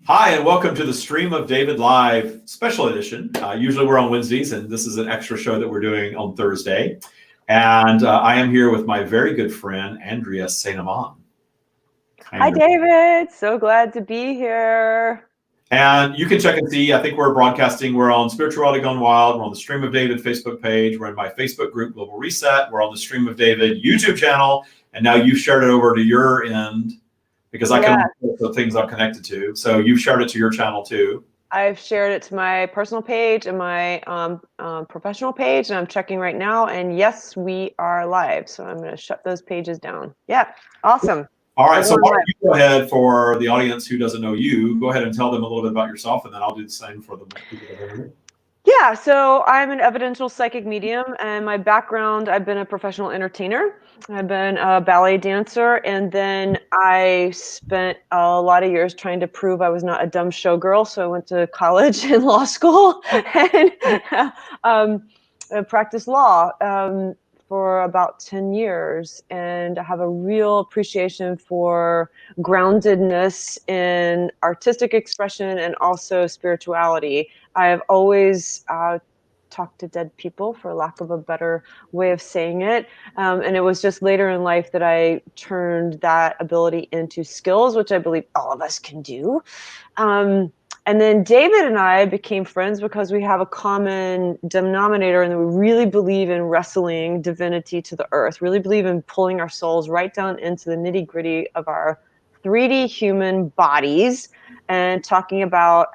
Hi, and welcome to the Stream of David Live special edition. Usually we're on Wednesdays, and this is an extra show that we're doing on Thursday. And I am here with my very good friend, Andrea St. Amand. Hi, David. So glad to be here. And you can check and see, I think we're broadcasting. We're on Spirituality Gone Wild. We're on the Stream of David Facebook page. We're in my Facebook group, Global Reset. We're on the Stream of David YouTube channel. And now you've shared it over to your end, because I can look at the things I'm connected to. So you've shared it to your channel too. I've shared it to my personal page and my professional page, and I'm checking right now. And yes, we are live. So I'm going to shut those pages down. Yeah, awesome. All right, so why don't you go ahead, for the audience who doesn't know you, go ahead and tell them a little bit about yourself, and then I'll do the same for the people that are here. Yeah, so I'm an evidential psychic medium, and my background, I've been a professional entertainer. I've been a ballet dancer, and then I spent a lot of years trying to prove I was not a dumb showgirl, so I went to college and law school and practiced law for about 10 years, and I have a real appreciation for groundedness in artistic expression and also spirituality. I have always talked to dead people, for lack of a better way of saying it. And it was just later in life that I turned that ability into skills, which I believe all of us can do. And then David and I became friends because we have a common denominator, and we really believe in wrestling divinity to the earth, really believe in pulling our souls right down into the nitty-gritty of our 3D human bodies and talking about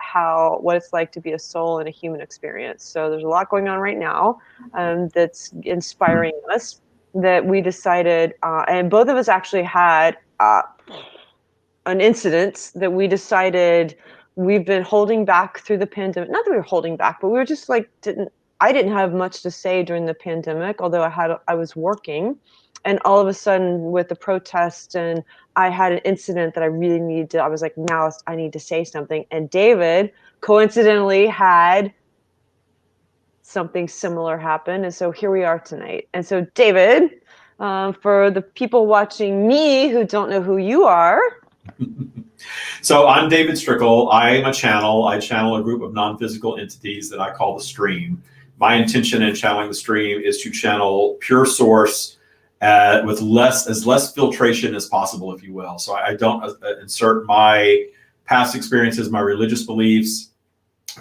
what it's like to be a soul in a human experience. So there's a lot going on right now that's inspiring us, that we decided, and both of us actually had an incident that we decided we've been holding back through the pandemic. Not that we were holding back, but we were just like, I didn't have much to say during the pandemic, although I was working. And all of a sudden with the protests, and I had an incident that I really needed to, I was like, now I need to say something. And David coincidentally had something similar happen. And so here we are tonight. And so David, for the people watching me who don't know who you are. So I'm David Strickle. I am a channel. I channel a group of non-physical entities that I call the Stream. My intention in channeling the Stream is to channel pure source with as less filtration as possible, if you will. So I don't insert my past experiences, my religious beliefs,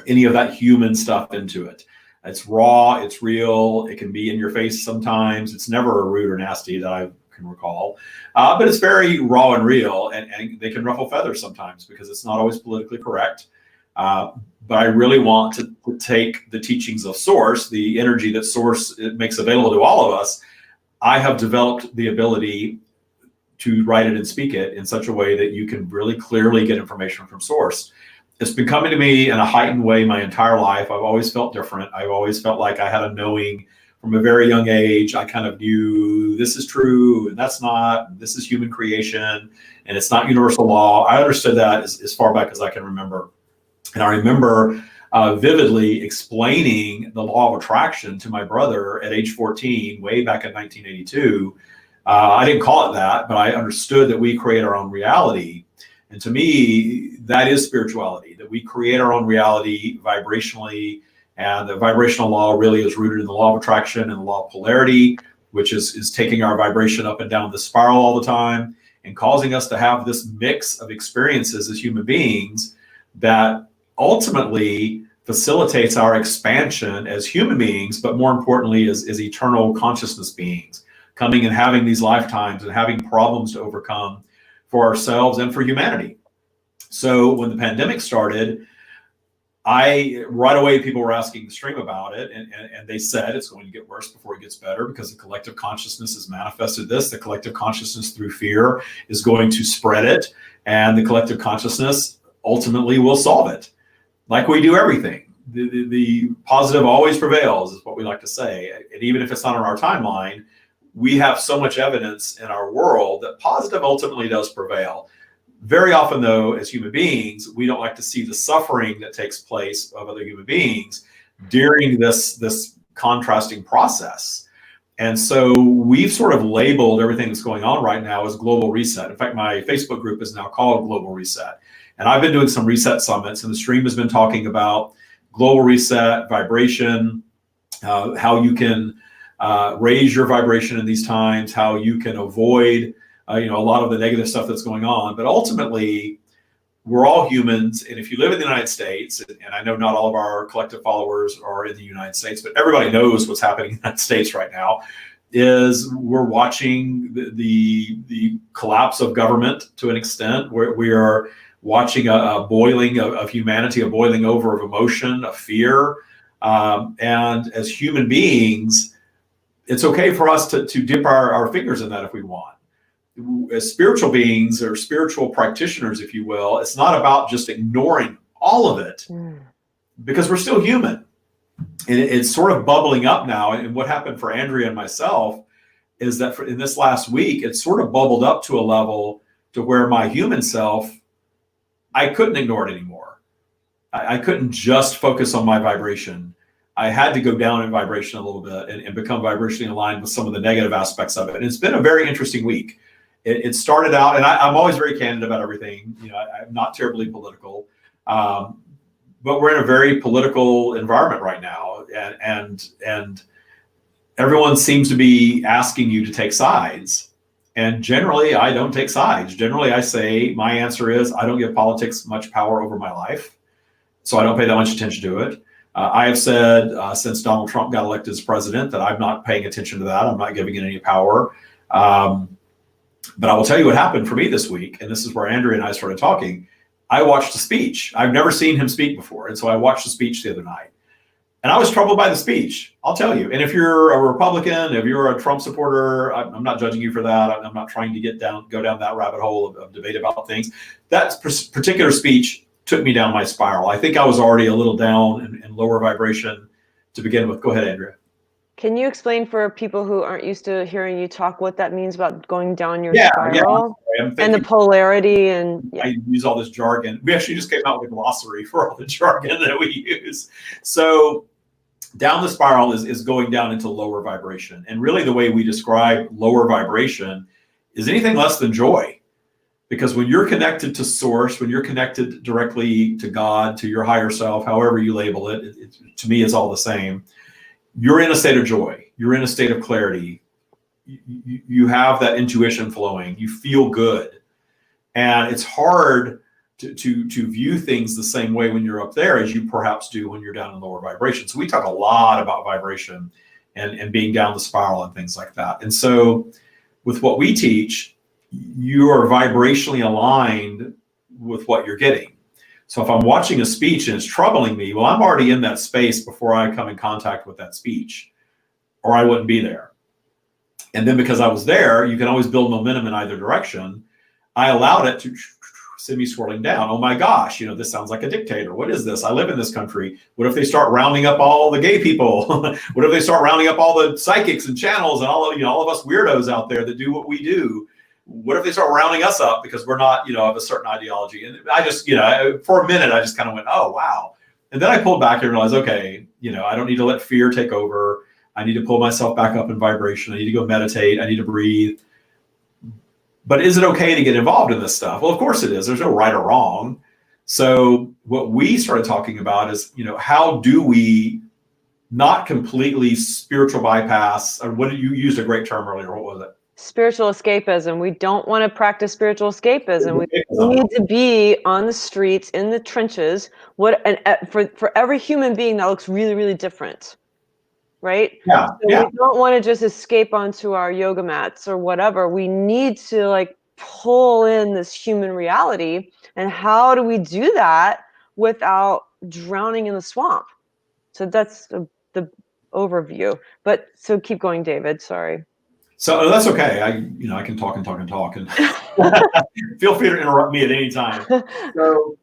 any of that human stuff into it. It's raw, it's real, it can be in your face sometimes. It's never rude or nasty that I can recall, but it's very raw and real, and they can ruffle feathers sometimes because it's not always politically correct. But I really want to take the teachings of Source, the energy that Source makes available to all of us. I have developed the ability to write it and speak it in such a way that you can really clearly get information from Source. It's been coming to me in a heightened way my entire life. I've always felt different. I've always felt like I had a knowing from a very young age. I kind of knew this is true and that's not, this is human creation and it's not universal law. I understood that as far back as I can remember. And I remember vividly explaining the law of attraction to my brother at age 14, way back in 1982. I didn't call it that, but I understood that we create our own reality. And to me, that is spirituality, that we create our own reality vibrationally. And the vibrational law really is rooted in the law of attraction and the law of polarity, which is taking our vibration up and down the spiral all the time and causing us to have this mix of experiences as human beings that ultimately facilitates our expansion as human beings, but more importantly as eternal consciousness beings, coming and having these lifetimes and having problems to overcome for ourselves and for humanity. So when the pandemic started, right away people were asking the Stream about it, and they said it's going to get worse before it gets better because the collective consciousness has manifested this. The collective consciousness through fear is going to spread it, and the collective consciousness ultimately will solve it. Like we do everything. The positive always prevails is what we like to say. And even if it's not on our timeline, we have so much evidence in our world that positive ultimately does prevail. Very often, though, as human beings, we don't like to see the suffering that takes place of other human beings during this contrasting process. And so we've sort of labeled everything that's going on right now as global reset. In fact, my Facebook group is now called Global Reset. And I've been doing some reset summits, and the stream has been talking about global reset, vibration, how you can raise your vibration in these times, how you can avoid a lot of the negative stuff that's going on. But ultimately, we're all humans, and if you live in the United States, and I know not all of our collective followers are in the United States, but everybody knows what's happening in the United States right now, is we're watching the collapse of government to an extent. We are watching a boiling of humanity, a boiling over of emotion, of fear. And as human beings, it's okay for us to dip our fingers in that if we want. As spiritual beings or spiritual practitioners, if you will, it's not about just ignoring all of it, because we're still human. And it's sort of bubbling up now. And what happened for Andrea and myself is that in this last week, it sort of bubbled up to a level to where my human self, I couldn't ignore it anymore. I couldn't just focus on my vibration. I had to go down in vibration a little bit and become vibrationally aligned with some of the negative aspects of it. And it's been a very interesting week. It started out, and I'm always very candid about everything. I'm not terribly political, but we're in a very political environment right now, and everyone seems to be asking you to take sides. And generally, I don't take sides. Generally, I say my answer is I don't give politics much power over my life, so I don't pay that much attention to it. I have said since Donald Trump got elected as president that I'm not paying attention to that. I'm not giving it any power. But I will tell you what happened for me this week, and this is where Andrea and I started talking. I watched a speech. I've never seen him speak before, and so I watched the speech the other night. And I was troubled by the speech, I'll tell you. And if you're a Republican, if you're a Trump supporter, I'm not judging you for that. I'm not trying to go down that rabbit hole of debate about things. That particular speech took me down my spiral. I think I was already a little down in lower vibration to begin with. Go ahead, Andrea. Can you explain for people who aren't used to hearing you talk what that means about going down your spiral and the polarity? And I use all this jargon. We actually just came out with a glossary for all the jargon that we use. So down the spiral is going down into lower vibration. And really the way we describe lower vibration is anything less than joy. Because when you're connected to source, when you're connected directly to God, to your higher self, however you label it, to me it's all the same. You're in a state of joy. You're in a state of clarity. You have that intuition flowing. You feel good. And it's hard to view things the same way when you're up there as you perhaps do when you're down in lower vibration. So we talk a lot about vibration and being down the spiral and things like that. And so with what we teach, you are vibrationally aligned with what you're getting. So if I'm watching a speech and it's troubling me, well, I'm already in that space before I come in contact with that speech, or I wouldn't be there. And then because I was there, you can always build momentum in either direction. I allowed it to send me swirling down. Oh my gosh, this sounds like a dictator. What is this? I live in this country. What if they start rounding up all the gay people? What if they start rounding up all the psychics and channels and all of us weirdos out there that do what we do? What if they start rounding us up because we're not, of a certain ideology? And I just, for a minute, I just kind of went, oh, wow. And then I pulled back and realized, okay, I don't need to let fear take over. I need to pull myself back up in vibration. I need to go meditate. I need to breathe. But is it okay to get involved in this stuff? Well, of course it is. There's no right or wrong. So what we started talking about is, how do we not completely spiritual bypass, or what you used a great term earlier. What was it? Spiritual escapism. We don't want to practice spiritual escapism. We need to be on the streets, in the trenches. For every human being, that looks really, really different, right? Yeah. So we don't want to just escape onto our yoga mats or whatever. We need to pull in this human reality. And how do we do that without drowning in the swamp? So that's the overview. But so keep going, David. Sorry. So that's okay. I can talk and talk and talk, and feel free to interrupt me at any time. So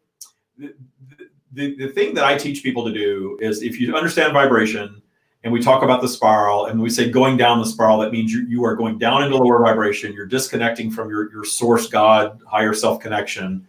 the thing that I teach people to do is, if you understand vibration, and we talk about the spiral, and we say going down the spiral, that means you are going down into lower vibration. You're disconnecting from your source, God, higher self connection,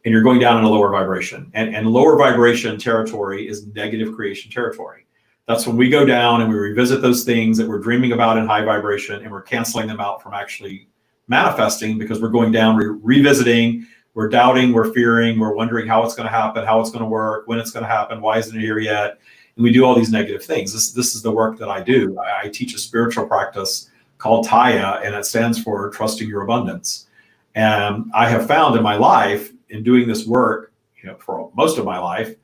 and you're going down into lower vibration. And lower vibration territory is negative creation territory. That's when we go down and we revisit those things that we're dreaming about in high vibration, and we're canceling them out from actually manifesting, because we're going down, we're revisiting, we're doubting, we're fearing, we're wondering how it's going to happen, how it's going to work, when it's going to happen, why isn't it here yet? And we do all these negative things. This is the work that I do. I teach a spiritual practice called Taya, and it stands for trusting your abundance. And I have found in my life, in doing this work, for most of my life,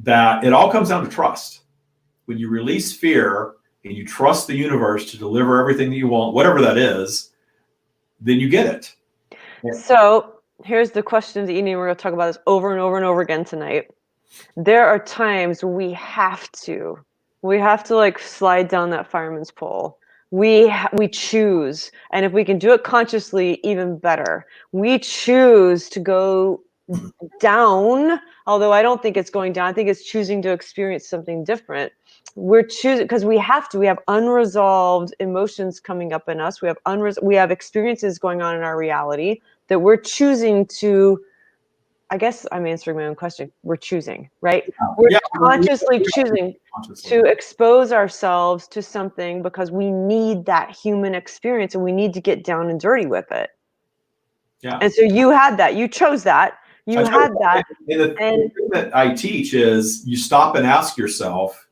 that it all comes down to trust. When you release fear and you trust the universe to deliver everything that you want, whatever that is, then you get it. So here's the questions that you need. We're going to talk about this over and over and over again tonight. There are times we have to like slide down that fireman's pole. We choose, and if we can do it consciously, even better. We choose to go down, although I don't think it's going down. I think it's choosing to experience something different. We're choosing because we have to. We have unresolved emotions coming up in us. We have experiences going on in our reality that we're choosing to. I guess I'm answering my own question. We're choosing, right? We're consciously choosing to expose ourselves to something because we need that human experience and we need to get down and dirty with it. Yeah. And so you had that. You chose that. You had that. And the thing that I teach is you stop and ask yourself,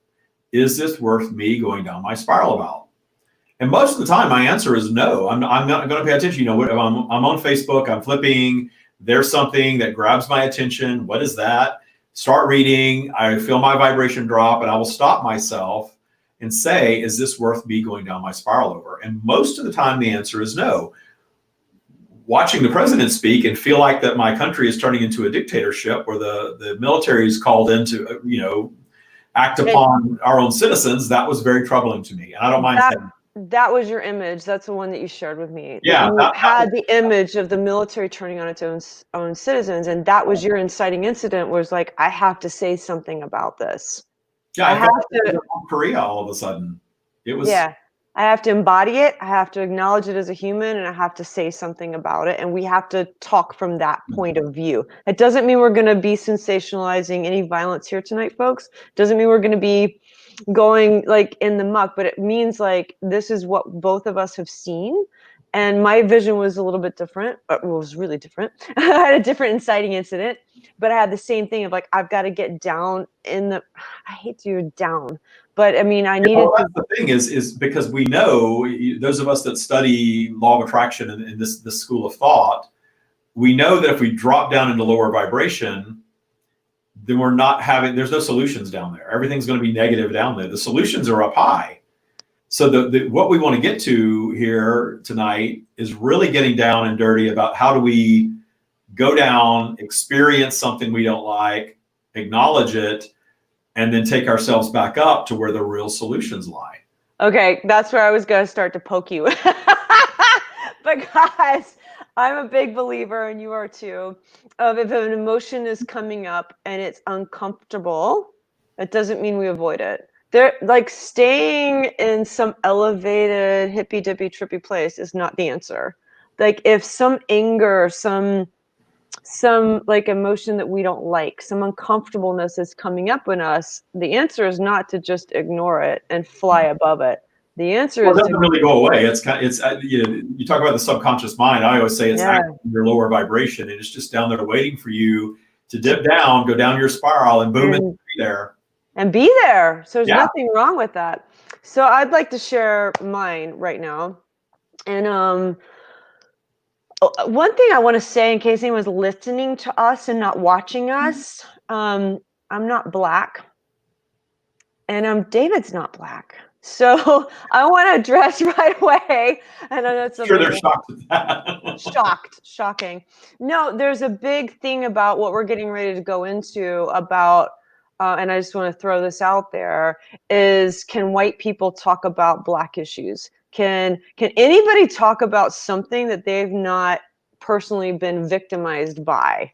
is this worth me going down my spiral about? And most of the time, my answer is no. I'm not going to pay attention. I'm on Facebook, I'm flipping. There's something that grabs my attention. What is that? Start reading. I feel my vibration drop, and I will stop myself and say, is this worth me going down my spiral over? And most of the time, the answer is no. Watching the president speak and feel like that my country is turning into a dictatorship where the military is called in to, act upon our own citizens, that was very troubling to me. And I don't mind saying that was your image. That's the one that you shared with me. Yeah. You had the image of the military turning on its own citizens. And that was your inciting incident, was like, I have to say something about this. Yeah, I have to. Korea all of a sudden. It was. Yeah. I have to embody it. I have to acknowledge it as a human, and I have to say something about it. And we have to talk from that point of view. It doesn't mean we're going to be sensationalizing any violence here tonight, folks. It doesn't mean we're going to be going like in the muck, but it means like this is what both of us have seen. And my vision was a little bit different. It was really different. I had a different inciting incident, but I had the same thing of like, I've got to get down in the, I hate to do down, but I mean, I needed to. The thing is because we know, those of us that study law of attraction in this school of thought, we know that if we drop down into lower vibration, then there's no solutions down there. Everything's going to be negative down there. The solutions are up high. So what we want to get to here tonight is really getting down and dirty about how do we go down, experience something we don't like, acknowledge it, and then take ourselves back up to where the real solutions lie. Okay, that's where I was going to start to poke you. Because I'm a big believer, and you are too, of if an emotion is coming up and it's uncomfortable, it doesn't mean we avoid it. They're like staying in some elevated hippy dippy trippy place is not the answer. Like if some anger, some like emotion that we don't like, some uncomfortableness is coming up in us, the answer is not to just ignore it and fly above it. The answer is it doesn't really go away. You talk about the subconscious mind. I always say it's acting your lower vibration, and it's just down there waiting for you to dip down, go down your spiral, and boom, and be there. And be there. So there's nothing wrong with that. So I'd like to share mine right now. And one thing I want to say in case anyone's listening to us and not watching us, I'm not Black. And David's not Black. So I want to address right away. And I know it's sure they're shocked at that. Shocking. No, there's a big thing about what we're getting ready to go into about, and I just want to throw this out there, is can white people talk about Black issues? Can anybody talk about something that they've not personally been victimized by?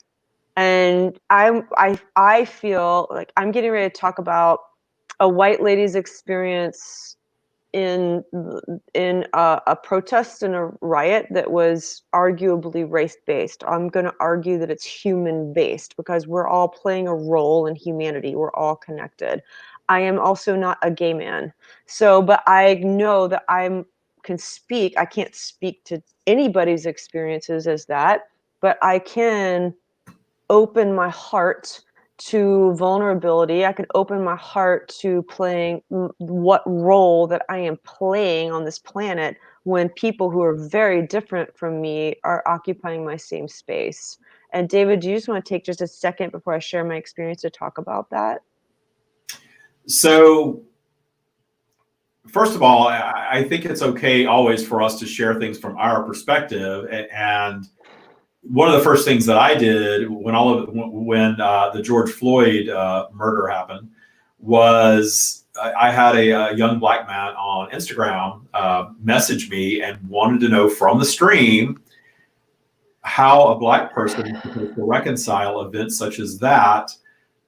And I feel like I'm getting ready to talk about a white lady's experience in a protest and a riot that was arguably race-based. I'm going to argue that it's human-based because we're all playing a role in humanity. We're all connected. I am also not a gay man. So, but I know that I can't speak to anybody's experiences as that, but I can open my heart to vulnerability. I could open my heart to playing what role that I am playing on this planet when people who are very different from me are occupying my same space. And David, do you just want to take just a second before I share my experience to talk about that? So, first of all, I think it's okay always for us to share things from our perspective. And one of the first things that I did when the George Floyd murder happened was I had a young black man on Instagram message me and wanted to know from the stream how a black person is supposed to reconcile events such as that.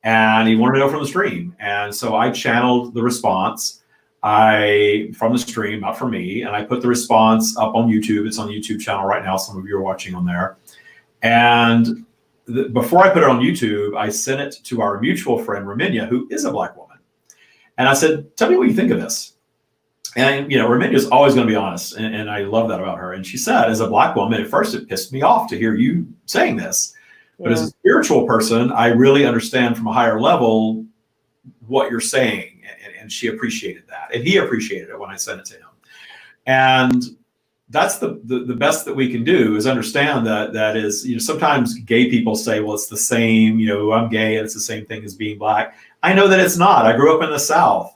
And he wanted to know from the stream. And so I channeled the response from the stream, not from me. And I put the response up on YouTube. It's on the YouTube channel right now. Some of you are watching on there. And before I put it on YouTube, I sent it to our mutual friend, Raminia, who is a black woman. And I said, tell me what you think of this. And, Raminia is always going to be honest. And I love that about her. And she said, as a black woman, at first it pissed me off to hear you saying this. But as a spiritual person, I really understand from a higher level what you're saying. And she appreciated that. And he appreciated it when I sent it to him. And that's the best that we can do is understand that is, sometimes gay people say, well, it's the same, I'm gay and it's the same thing as being black. I know that it's not. I grew up in the South.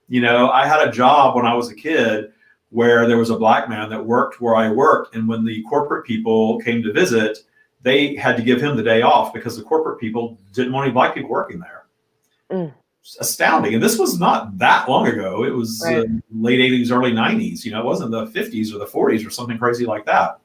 I had a job when I was a kid where there was a black man that worked where I worked. And when the corporate people came to visit, they had to give him the day off because the corporate people didn't want any black people working there. It's astounding. And this was not that long ago. It was late 80s, early 90s. It wasn't the 50s or the 40s or something crazy like that.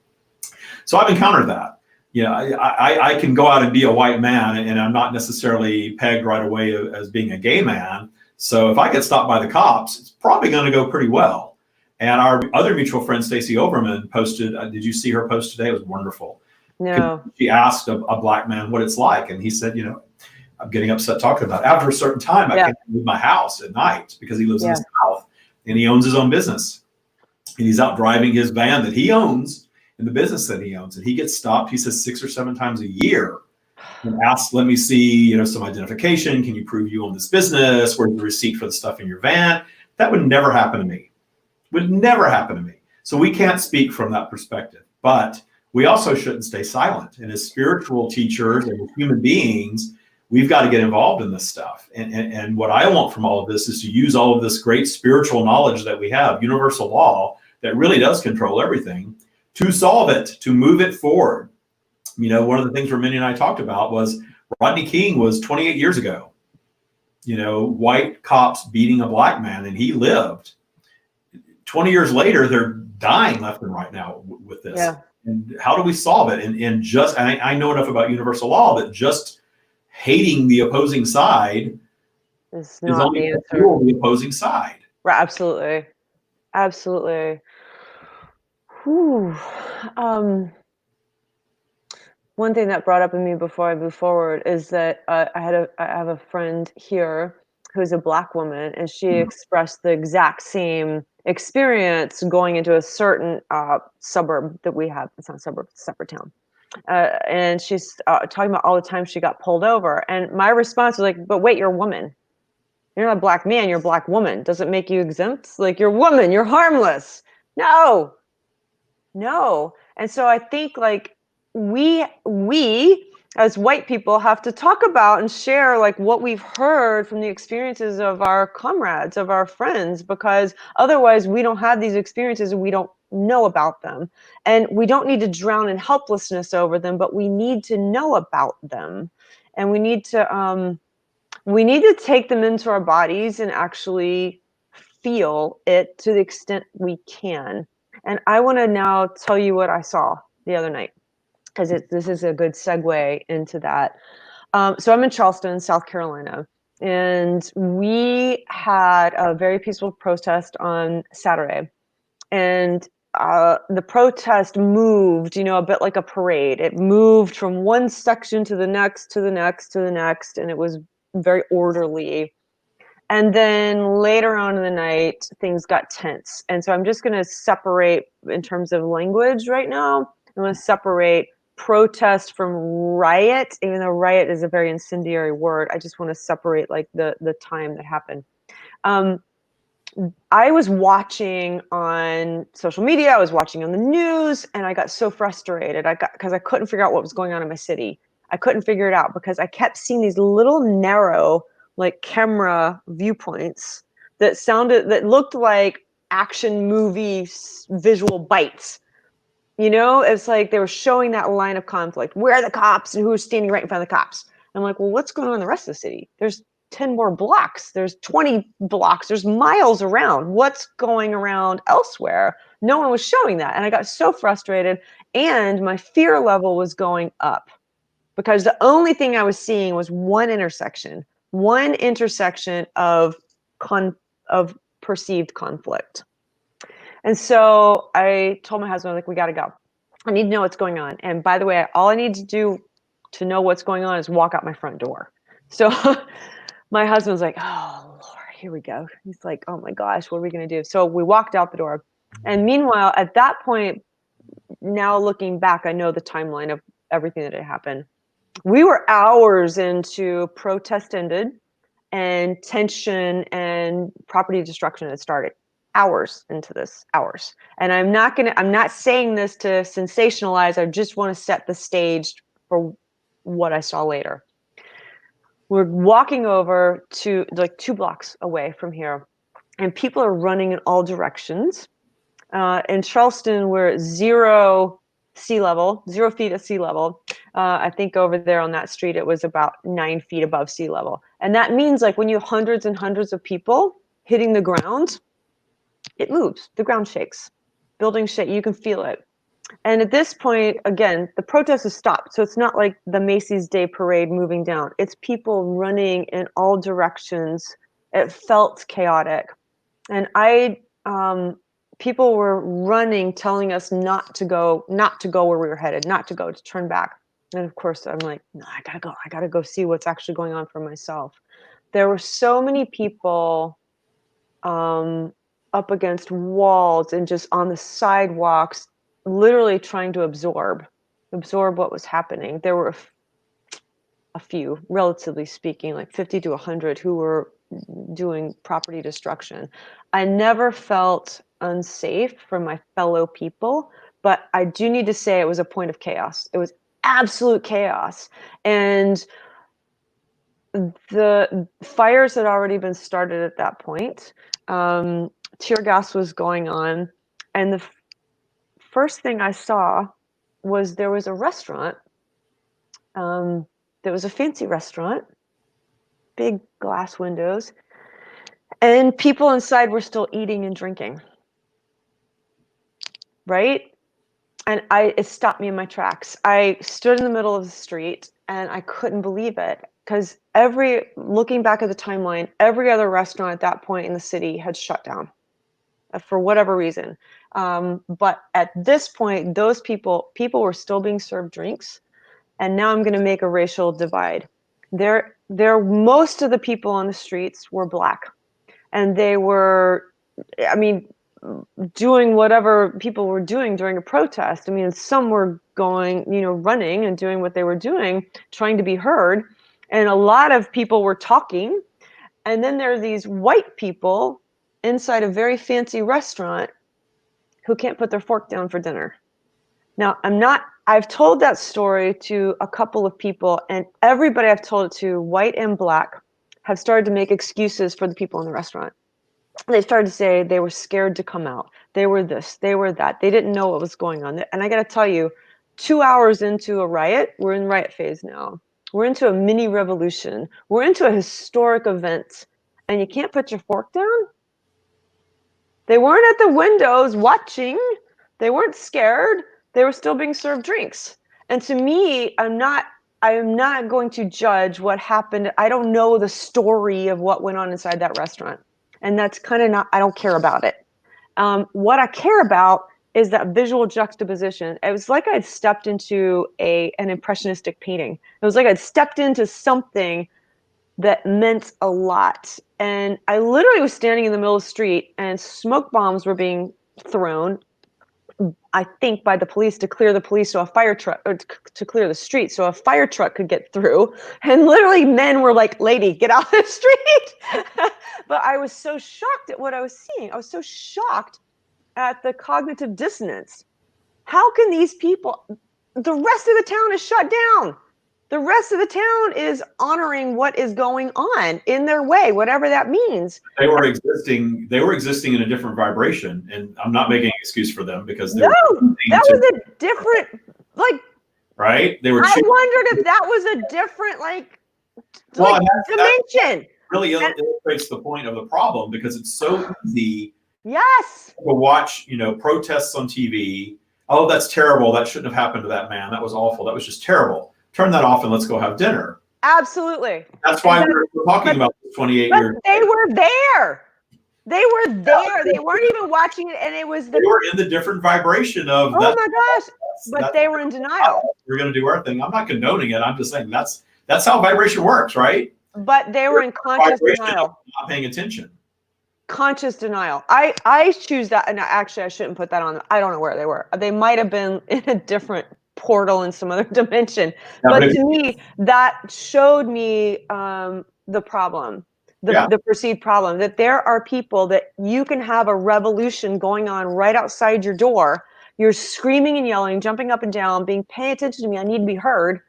So I've encountered that. I can go out and be a white man and I'm not necessarily pegged right away as being a gay man. So if I get stopped by the cops, it's probably going to go pretty well. And our other mutual friend, Stacey Overman, posted, did you see her post today? It was wonderful. No. She asked a black man what it's like. And he said, I'm getting upset talking about it. After a certain time, I can't leave my house at night because he lives in the South and he owns his own business. And he's out driving his van that he owns in the business that he owns. And he gets stopped, he says 6 or 7 times a year and asks, let me see, some identification. Can you prove you own this business? Where's the receipt for the stuff in your van? That would never happen to me. Would never happen to me. So we can't speak from that perspective. But we also shouldn't stay silent. And as spiritual teachers and as human beings, we've got to get involved in this stuff. And what I want from all of this is to use all of this great spiritual knowledge that we have, universal law, that really does control everything, to solve it, to move it forward. One of the things Raminia and I talked about was Rodney King was 28 years ago. White cops beating a black man, and he lived. 20 years later, they're dying left and right now with this. Yeah. And how do we solve it? And I know enough about universal law that just hating the opposing side is not the answer. The opposing side. Right, absolutely. Absolutely. Whew. One thing that brought up in me before I move forward is that I have a friend here who's a black woman, and she expressed the exact same experience going into a certain suburb that we have. It's not a suburb, it's a separate town. And she's talking about all the time she got pulled over. And my response was like, but wait, you're a woman. You're not a black man, you're a black woman. Does it make you exempt? Like, you're a woman, you're harmless. No. And so I think like we as white people have to talk about and share like what we've heard from the experiences of our comrades, of our friends, because otherwise we don't have these experiences and we don't know about them. And we don't need to drown in helplessness over them, but we need to know about them. And we need to take them into our bodies and actually feel it to the extent we can. And I want to now tell you what I saw the other night, because this is a good segue into that. So I'm in Charleston, South Carolina, and we had a very peaceful protest on Saturday. And the protest moved, a bit like a parade. It moved from one section to the next, to the next, to the next, and it was very orderly. And then later on in the night, things got tense. And so I'm just going to separate in terms of language right now. I'm going to separate protest from riot, even though riot is a very incendiary word. I just want to separate like the time that happened. I was watching on social media, I was watching on the news, and I got so frustrated. Because I couldn't figure out what was going on in my city. I couldn't figure it out because I kept seeing these little narrow, like camera viewpoints that looked like action movie visual bites. You know, it's like they were showing that line of conflict. Where are the cops and who's standing right in front of the cops? I'm like, well, what's going on in the rest of the city? There's 10 more blocks. There's 20 blocks. There's miles around. What's going around elsewhere? No one was showing that. And I got so frustrated. And my fear level was going up because the only thing I was seeing was one intersection of perceived conflict. And so I told my husband, like, we got to go. I need to know what's going on. And by the way, all I need to do to know what's going on is walk out my front door. So my husband's like, oh, Lord, here we go. He's like, oh my gosh, what are we going to do? So we walked out the door. And meanwhile, at that point, now looking back, I know the timeline of everything that had happened. We were hours into protest ended and tension and property destruction had started. Hours into this, hours. And I'm not saying this to sensationalize. I just want to set the stage for what I saw later. We're walking over to like 2 blocks away from here, and people are running in all directions. In Charleston, we're at 0 feet at sea level. I think over there on that street, it was about 9 feet above sea level. And that means like when you have hundreds and hundreds of people hitting the ground, it moves, the ground shakes, buildings shake, you can feel it. And at this point, again, the protest has stopped. So it's not like the Macy's Day Parade moving down. It's people running in all directions. It felt chaotic. And people were running, telling us not to go where we were headed, to turn back. And of course, I'm like, no, I gotta go see what's actually going on for myself. There were so many people up against walls and just on the sidewalks, literally trying to absorb what was happening. There were a few, relatively speaking, like 50 to 100 who were doing property destruction. I never felt unsafe from my fellow people, but I do need to say it was a point of chaos. It was absolute chaos. And the fires had already been started at that point. Tear gas was going on. And the first thing I saw was there was a restaurant. There was a fancy restaurant, big glass windows, and people inside were still eating and drinking. Right? And it stopped me in my tracks. I stood in the middle of the street and I couldn't believe it because looking back at the timeline, every other restaurant at that point in the city had shut down for whatever reason. But at this point, those people were still being served drinks. And now I'm going to make a racial divide. Most of the people on the streets were Black, and they were, doing whatever people were doing during a protest. Some were going, running and doing what they were doing, trying to be heard. And a lot of people were talking. And then there are these white people inside a very fancy restaurant who can't put their fork down for dinner. Now, I've told that story to a couple of people, and everybody I've told it to, white and Black, have started to make excuses for the people in the restaurant. They started to say they were scared to come out. They were this, they were that. They didn't know what was going on. And I got to tell you, 2 hours into a riot, we're in riot phase now. We're into a mini revolution. We're into a historic event. And you can't put your fork down? They weren't at the windows watching. They weren't scared. They were still being served drinks. And to me, I am not going to judge what happened. I don't know the story of what went on inside that restaurant. And that's kind of I don't care about it. What I care about is that visual juxtaposition. It was like I'd stepped into an impressionistic painting. It was like I'd stepped into something that meant a lot. And I literally was standing in the middle of the street and smoke bombs were being thrown, I think, by the police to clear the police, so a fire truck, or to clear the street so a fire truck could get through. And literally men were like, lady, get out of the street. But I was so shocked at what I was seeing. I was so shocked at the cognitive dissonance. How can these people, the rest of the town is shut down. The rest of the town is honoring what is going on in their way, whatever that means. They were existing in a different vibration, and I'm not making an excuse for them because that was a different, like, right? They were. I wondered if that was a different, dimension. Really illustrates the point of the problem, because it's so easy. Yes. To watch, protests on TV. Oh, that's terrible. That shouldn't have happened to that man. That was awful. That was just terrible. Turn that off and let's go have dinner. Absolutely. That's why we're talking about this 28 years. They were there. They were there. They weren't even watching it, and it was they were in the different vibration of. Oh my gosh! But they were in denial. We're going to do our thing. I'm not condoning it. I'm just saying that's how vibration works, right? But they were in conscious denial. Not paying attention. Conscious denial. I choose that, and actually I shouldn't put that on. I don't know where they were. They might have been in a different portal in some other dimension. But to me, that showed me the problem, the perceived problem, that there are people that you can have a revolution going on right outside your door. You're screaming and yelling, jumping up and down, being, pay attention to me, I need to be heard.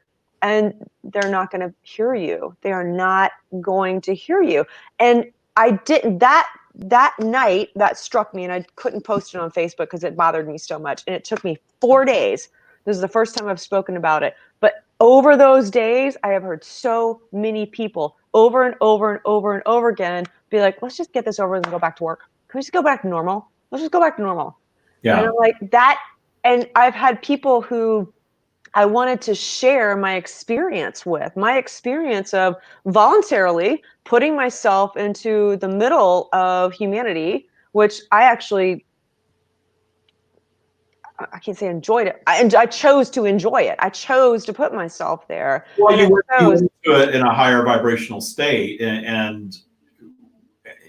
And they're not going to hear you. They are not going to hear you. And I didn't, that night, that struck me, and I couldn't post it on Facebook because it bothered me so much. And it took me 4 days. This is the first time I've spoken about it. But over those days, I have heard so many people over and over and over and over again be like, let's just get this over and go back to work. Can we just go back to normal? Let's just go back to normal. Yeah. And I'm like that. And I've had people who I wanted to share my experience with, my experience of voluntarily putting myself into the middle of humanity, which I can't say enjoyed it. I chose to enjoy it. I chose to put myself there. Well, you were into it in a higher vibrational state, and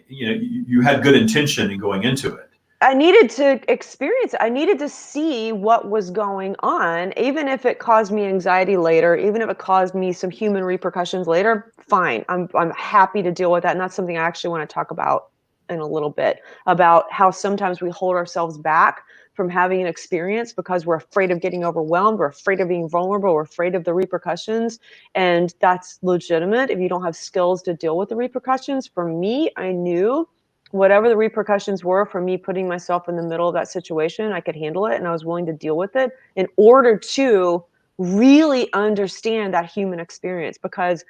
you had good intention in going into it. I needed to experience it. I needed to see what was going on, even if it caused me anxiety later, even if it caused me some human repercussions later. Fine, I'm happy to deal with that, and that's something I actually want to talk about in a little bit, about how sometimes we hold ourselves back from having an experience because we're afraid of getting overwhelmed, we're afraid of being vulnerable, we're afraid of the repercussions, and that's legitimate if you don't have skills to deal with the repercussions. For me, I knew whatever the repercussions were for me putting myself in the middle of that situation, I could handle it, and I was willing to deal with it in order to really understand that human experience, because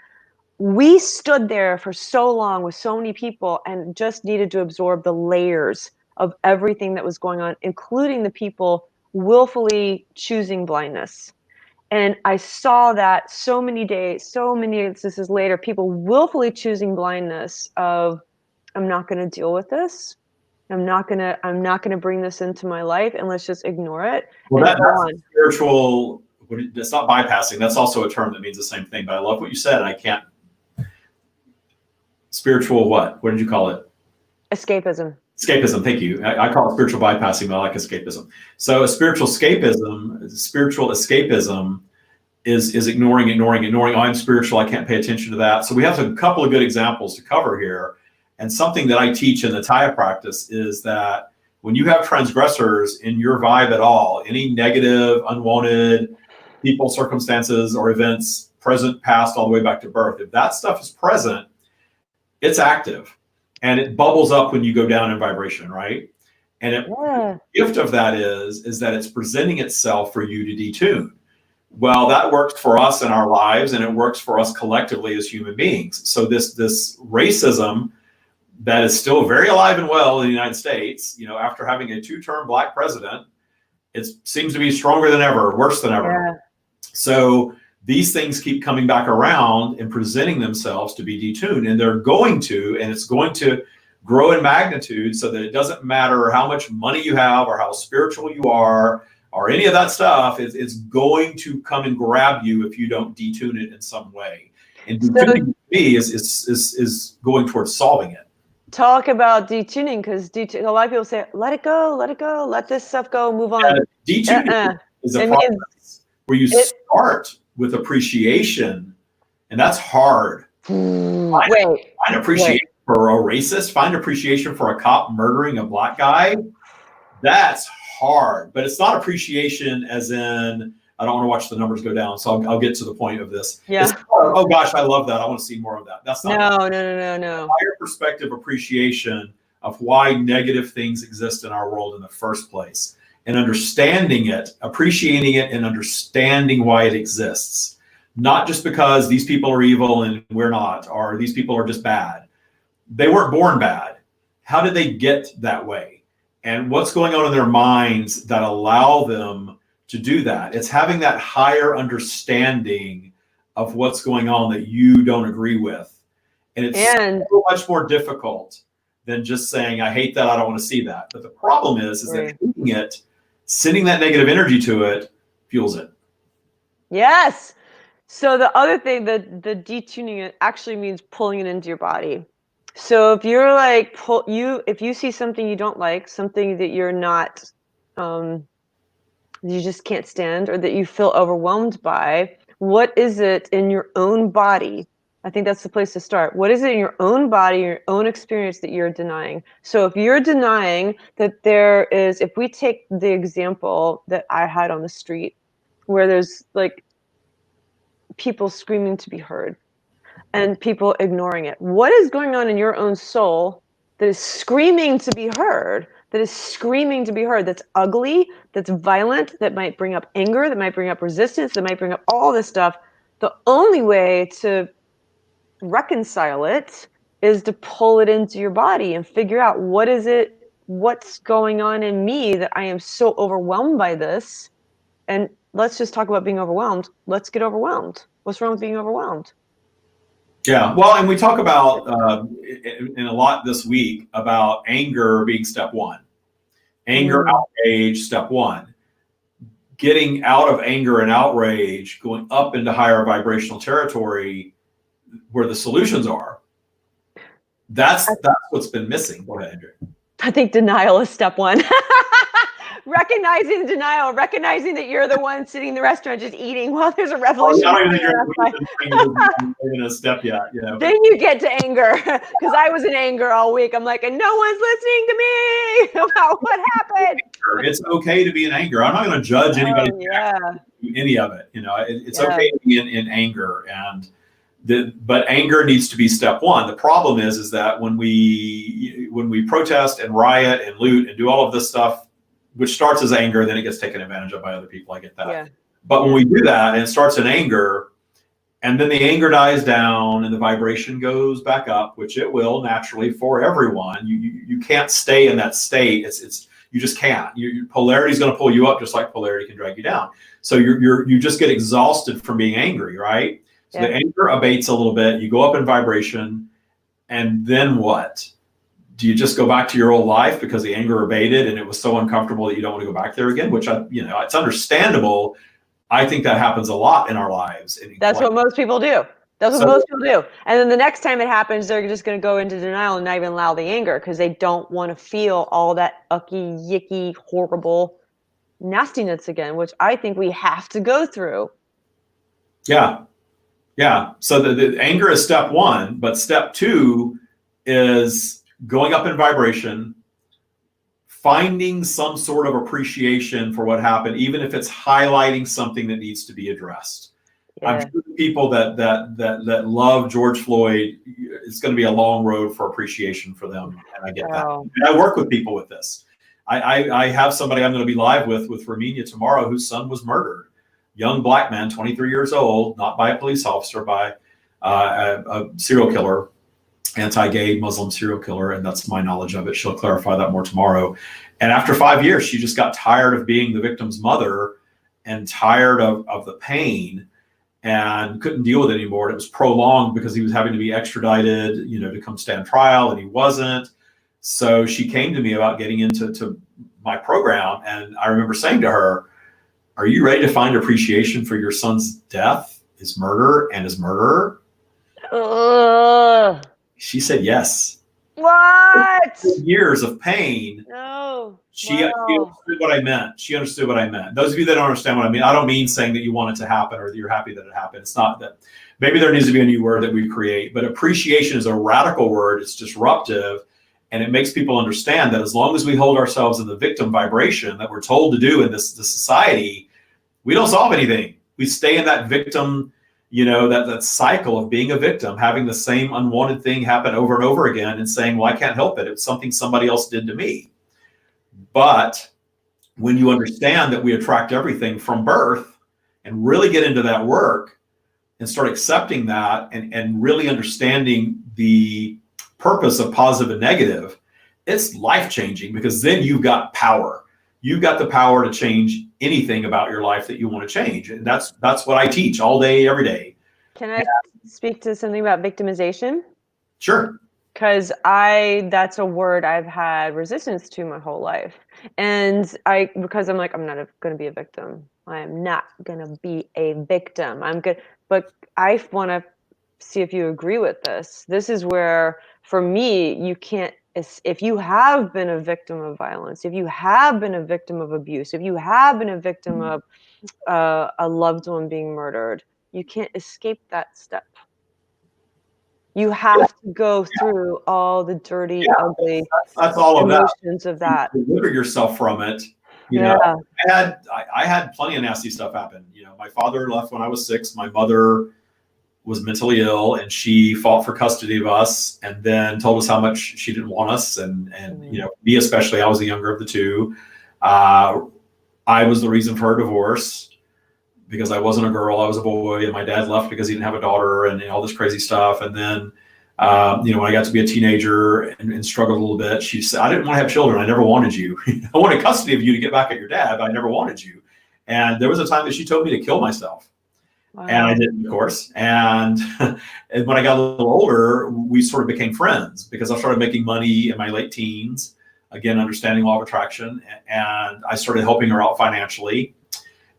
we stood there for so long with so many people and just needed to absorb the layers of everything that was going on, including the people willfully choosing blindness. And I saw that so many instances later, people willfully choosing blindness of, I'm not going to deal with this. I'm not going to bring this into my life, and let's just ignore it. Well, that's spiritual. It's not bypassing. That's also a term that means the same thing, but I love what you said. I can't. Spiritual what? What did you call it? Escapism. Escapism. Thank you. I call it spiritual bypassing, but I like escapism. So a spiritual escapism is ignoring. Oh, I'm spiritual. I can't pay attention to that. So we have a couple of good examples to cover here. And something that I teach in the Taya practice is that when you have transgressors in your vibe at all, any negative, unwanted people, circumstances, or events, present, past, all the way back to birth, if that stuff is present, it's active and it bubbles up when you go down in vibration, right? And the gift of that is that it's presenting itself for you to detune. Well, that works for us in our lives, and it works for us collectively as human beings. So this racism that is still very alive and well in the United States, after having a 2-term black president, it seems to be stronger than ever, worse than ever. Yeah. So these things keep coming back around and presenting themselves to be detuned, and it's going to grow in magnitude, so that it doesn't matter how much money you have or how spiritual you are or any of that stuff. It's going to come and grab you if you don't detune it in some way. And So detuning to me is going towards solving it. talk about detuning, because a lot of people say, let it go, let this stuff go, move on. Detuning is a process where you start with appreciation, and that's hard. Find appreciation for a racist, find appreciation for a cop murdering a black guy. That's hard, but it's not appreciation as in, I don't want to watch the numbers go down, so I'll get to the point of this. Yeah. It's, oh gosh, I love that. I want to see more of that. That's not No. Higher perspective appreciation of why negative things exist in our world in the first place, and understanding it, appreciating it, and understanding why it exists. Not just because these people are evil and we're not, or these people are just bad. They weren't born bad. How did they get that way? And what's going on in their minds that allow them to do that? It's having that higher understanding of what's going on that you don't agree with. And it's so much more difficult than just saying, I hate that, I don't want to see that. But the problem is that hating it, sending that negative energy to it, fuels it. Yes. So the other thing, the detuning it actually means pulling it into your body. So if you're like, if you see something you don't like, something that you're not, you just can't stand, or that you feel overwhelmed by, what is it in your own body? I think that's the place to start. What is it in your own body, your own experience that you're denying? So if you're denying that there is, if we take the example that I had on the street, where there's like people screaming to be heard and people ignoring it. What is going on in your own soul that is screaming to be heard, that's ugly, that's violent, that might bring up anger, that might bring up resistance, that might bring up all this stuff? The only way to reconcile it is to pull it into your body and figure out what's going on in me that I am so overwhelmed by this. And let's just talk about being overwhelmed. Let's get overwhelmed. What's wrong with being overwhelmed? Yeah, well, and we talk about in a lot this week about anger being step one. Anger, outrage, step one. Getting out of anger and outrage, going up into higher vibrational territory where the solutions are. That's what's been missing. Go ahead, Andrea. I think denial is step one. Recognizing denial, recognizing that you're the one sitting in the restaurant just eating while there's a revolution. I don't even think you're in a step yet. You know. Then you get to anger, because I was in anger all week. I'm like, and no one's listening to me about what happened. It's okay to be in anger. I'm not going to judge anybody any of it. You know, it's okay to be in anger, but anger needs to be step one. The problem is that when we protest and riot and loot and do all of this stuff, which starts as anger, then it gets taken advantage of by other people. I get that. Yeah. But when we do that and it starts in anger, and then the anger dies down and the vibration goes back up, which it will naturally for everyone. You can't stay in that state. You just can't. Polarity is going to pull you up just like polarity can drag you down. So you just get exhausted from being angry, right? So the anger abates a little bit. You go up in vibration, and then what? Do you just go back to your old life because the anger abated and it was so uncomfortable that you don't want to go back there again? Which it's understandable. I think that happens a lot in our lives. That's what most people do. That's what most people do. And then the next time it happens, they're just going to go into denial and not even allow the anger, because they don't want to feel all that ucky, yicky, horrible nastiness again, which I think we have to go through. Yeah. Yeah. So the anger is step one, but step two is going up in vibration, finding some sort of appreciation for what happened, even if it's highlighting something that needs to be addressed. Yeah. I'm sure the people that love George Floyd, it's going to be a long road for appreciation for them, and I get that. And I work with people with this. I have somebody I'm going to be live with Romania tomorrow, whose son was murdered. Young black man, 23 years old, not by a police officer, by a serial killer. Anti-gay Muslim serial killer, and that's my knowledge of it. She'll clarify that more tomorrow. And after 5 years, she just got tired of being the victim's mother and tired of the pain and couldn't deal with it anymore. And it was prolonged because he was having to be extradited, to come stand trial, and he wasn't. So she came to me about getting into my program, and I remember saying to her, "Are you ready to find appreciation for your son's death, his murder, and his murderer?" Ugh. She said yes. What? Years of pain. No. She Wow. understood what I meant. She understood what I meant. Those of you that don't understand what I mean, I don't mean saying that you want it to happen or that you're happy that it happened. It's not that. Maybe there needs to be a new word that we create, but appreciation is a radical word. It's disruptive, and it makes people understand that as long as we hold ourselves in the victim vibration that we're told to do in this society, we don't solve anything. We stay in that victim, that cycle of being a victim, having the same unwanted thing happen over and over again and saying, well, I can't help it. It's something somebody else did to me. But when you understand that we attract everything from birth and really get into that work and start accepting that and really understanding the purpose of positive and negative, it's life-changing, because then you've got power. You've got the power to change anything about your life that you want to change. And that's what I teach all day, every day. Can I speak to something about victimization? Sure. Because that's a word I've had resistance to my whole life. And because I'm like, I'm not going to be a victim. I am not going to be a victim. I'm good. But I want to see if you agree with this. This is where, for me, you can't, if you have been a victim of violence, if you have been a victim of abuse, if you have been a victim of a loved one being murdered, you can't escape that step. You have to go through all the dirty, ugly that's all emotions of that. Deliver yourself from it. I had plenty of nasty stuff happen. My father left when I was 6. My mother was mentally ill, and she fought for custody of us, and then told us how much she didn't want us. And me especially, I was the younger of the two. I was the reason for her divorce, because I wasn't a girl, I was a boy, and my dad left because he didn't have a daughter, and all this crazy stuff. And then, when I got to be a teenager and struggled a little bit, she said, I didn't want to have children. I never wanted you. I wanted custody of you to get back at your dad, but I never wanted you. And there was a time that she told me to kill myself. Wow. And I didn't, of course. And when I got a little older, we sort of became friends, because I started making money in my late teens, again, understanding law of attraction. And I started helping her out financially.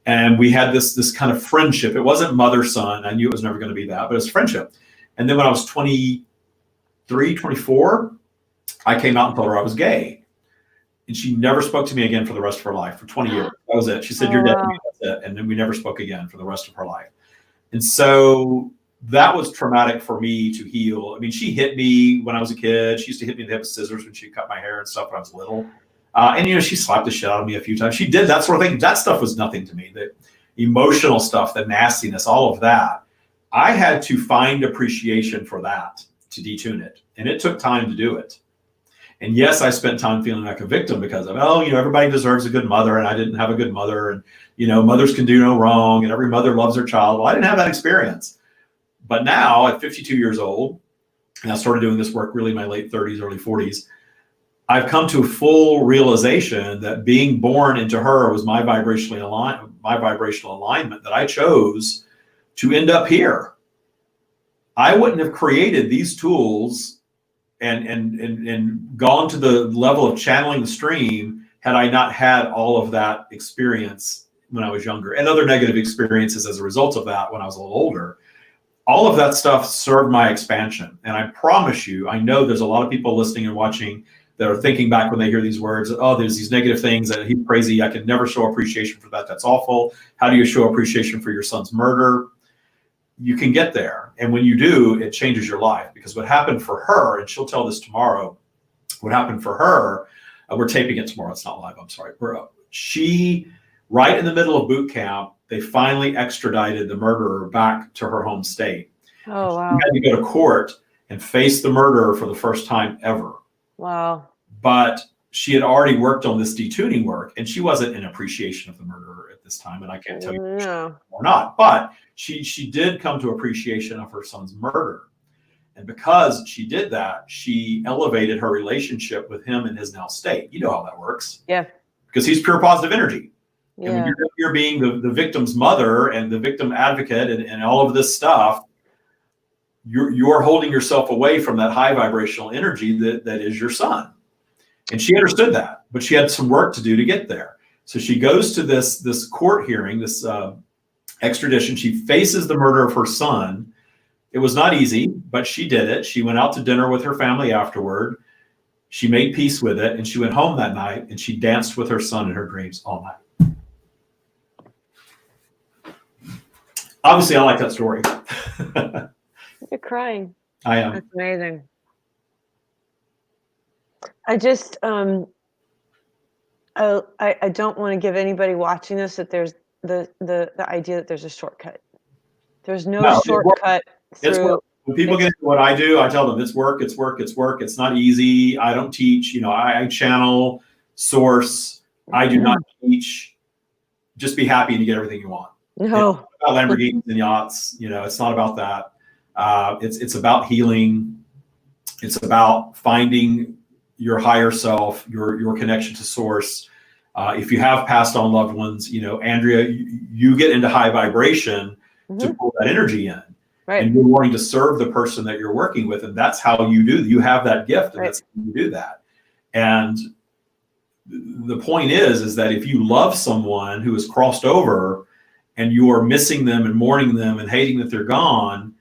And we had this kind of friendship. It wasn't mother-son. I knew it was never going to be that, but it was friendship. And then when I was 23, 24, I came out and told her I was gay. And she never spoke to me again for the rest of her life, for 20 years. That was it. She said, you're dead. That's it. And then we never spoke again for the rest of her life. And so that was traumatic for me to heal. I mean, she hit me when I was a kid. She used to hit me with the head with scissors when she cut my hair and stuff when I was little. And, she slapped the shit out of me a few times. She did that sort of thing. That stuff was nothing to me. The emotional stuff, the nastiness, all of that. I had to find appreciation for that to detune it. And it took time to do it. And yes, I spent time feeling like a victim because of, everybody deserves a good mother, and I didn't have a good mother. And, mothers can do no wrong, and every mother loves her child. Well, I didn't have that experience. But now at 52 years old, and I started doing this work really in my late 30s, early 40s, I've come to a full realization that being born into her was my vibrational alignment, that I chose to end up here. I wouldn't have created these tools and gone to the level of channeling the stream had I not had all of that experience when I was younger, and other negative experiences as a result of that when I was a little older. All of that stuff served my expansion. And I promise you, I know there's a lot of people listening and watching that are thinking back when they hear these words, there's these negative things, that he's crazy. I can never show appreciation for that. That's awful. How do you show appreciation for your son's murder? You can get there. And when you do, it changes your life. Because what happened for her, and she'll tell this tomorrow, what happened for her, we're taping it tomorrow. It's not live. I'm sorry. She, right in the middle of boot camp, they finally extradited the murderer back to her home state. Oh, wow. She had to go to court and face the murderer for the first time ever. Wow. But she had already worked on this detuning work, and she wasn't in appreciation of the murderer at this time, and I can't tell you or not. But she did come to appreciation of her son's murder. And because she did that, she elevated her relationship with him in his now state. You know how that works. Yeah. Because he's pure positive energy. Yeah. And when you're being the victim's mother and the victim advocate and all of this stuff, you're holding yourself away from that high vibrational energy that is your son. And she understood that, but she had some work to do to get there. So she goes to this court hearing, this extradition. She faces the murder of her son It was not easy, but she did it. She went out to dinner with her family afterward. She made peace with it, and she went home that night, and she danced with her son in her dreams all night. Obviously, I like that story. You're crying. I am. That's amazing. I just, I don't want to give anybody watching this that there's the idea that there's a shortcut. There's no shortcut through. When people get into what I do, I tell them it's work, it's work, it's work. It's not easy. I don't teach, I channel, source. I do not teach. Just be happy and you get everything you want. No. It's not about Lamborghinis and yachts. It's not about that. It's about healing. It's about finding your higher self, your connection to source. If you have passed on loved ones, Andrea, you get into high vibration to pull that energy in. Right. And you're wanting to serve the person that you're working with. And that's how you do. You have that gift, and that's how you do that. And the point is that if you love someone who has crossed over and you are missing them and mourning them and hating that they're gone,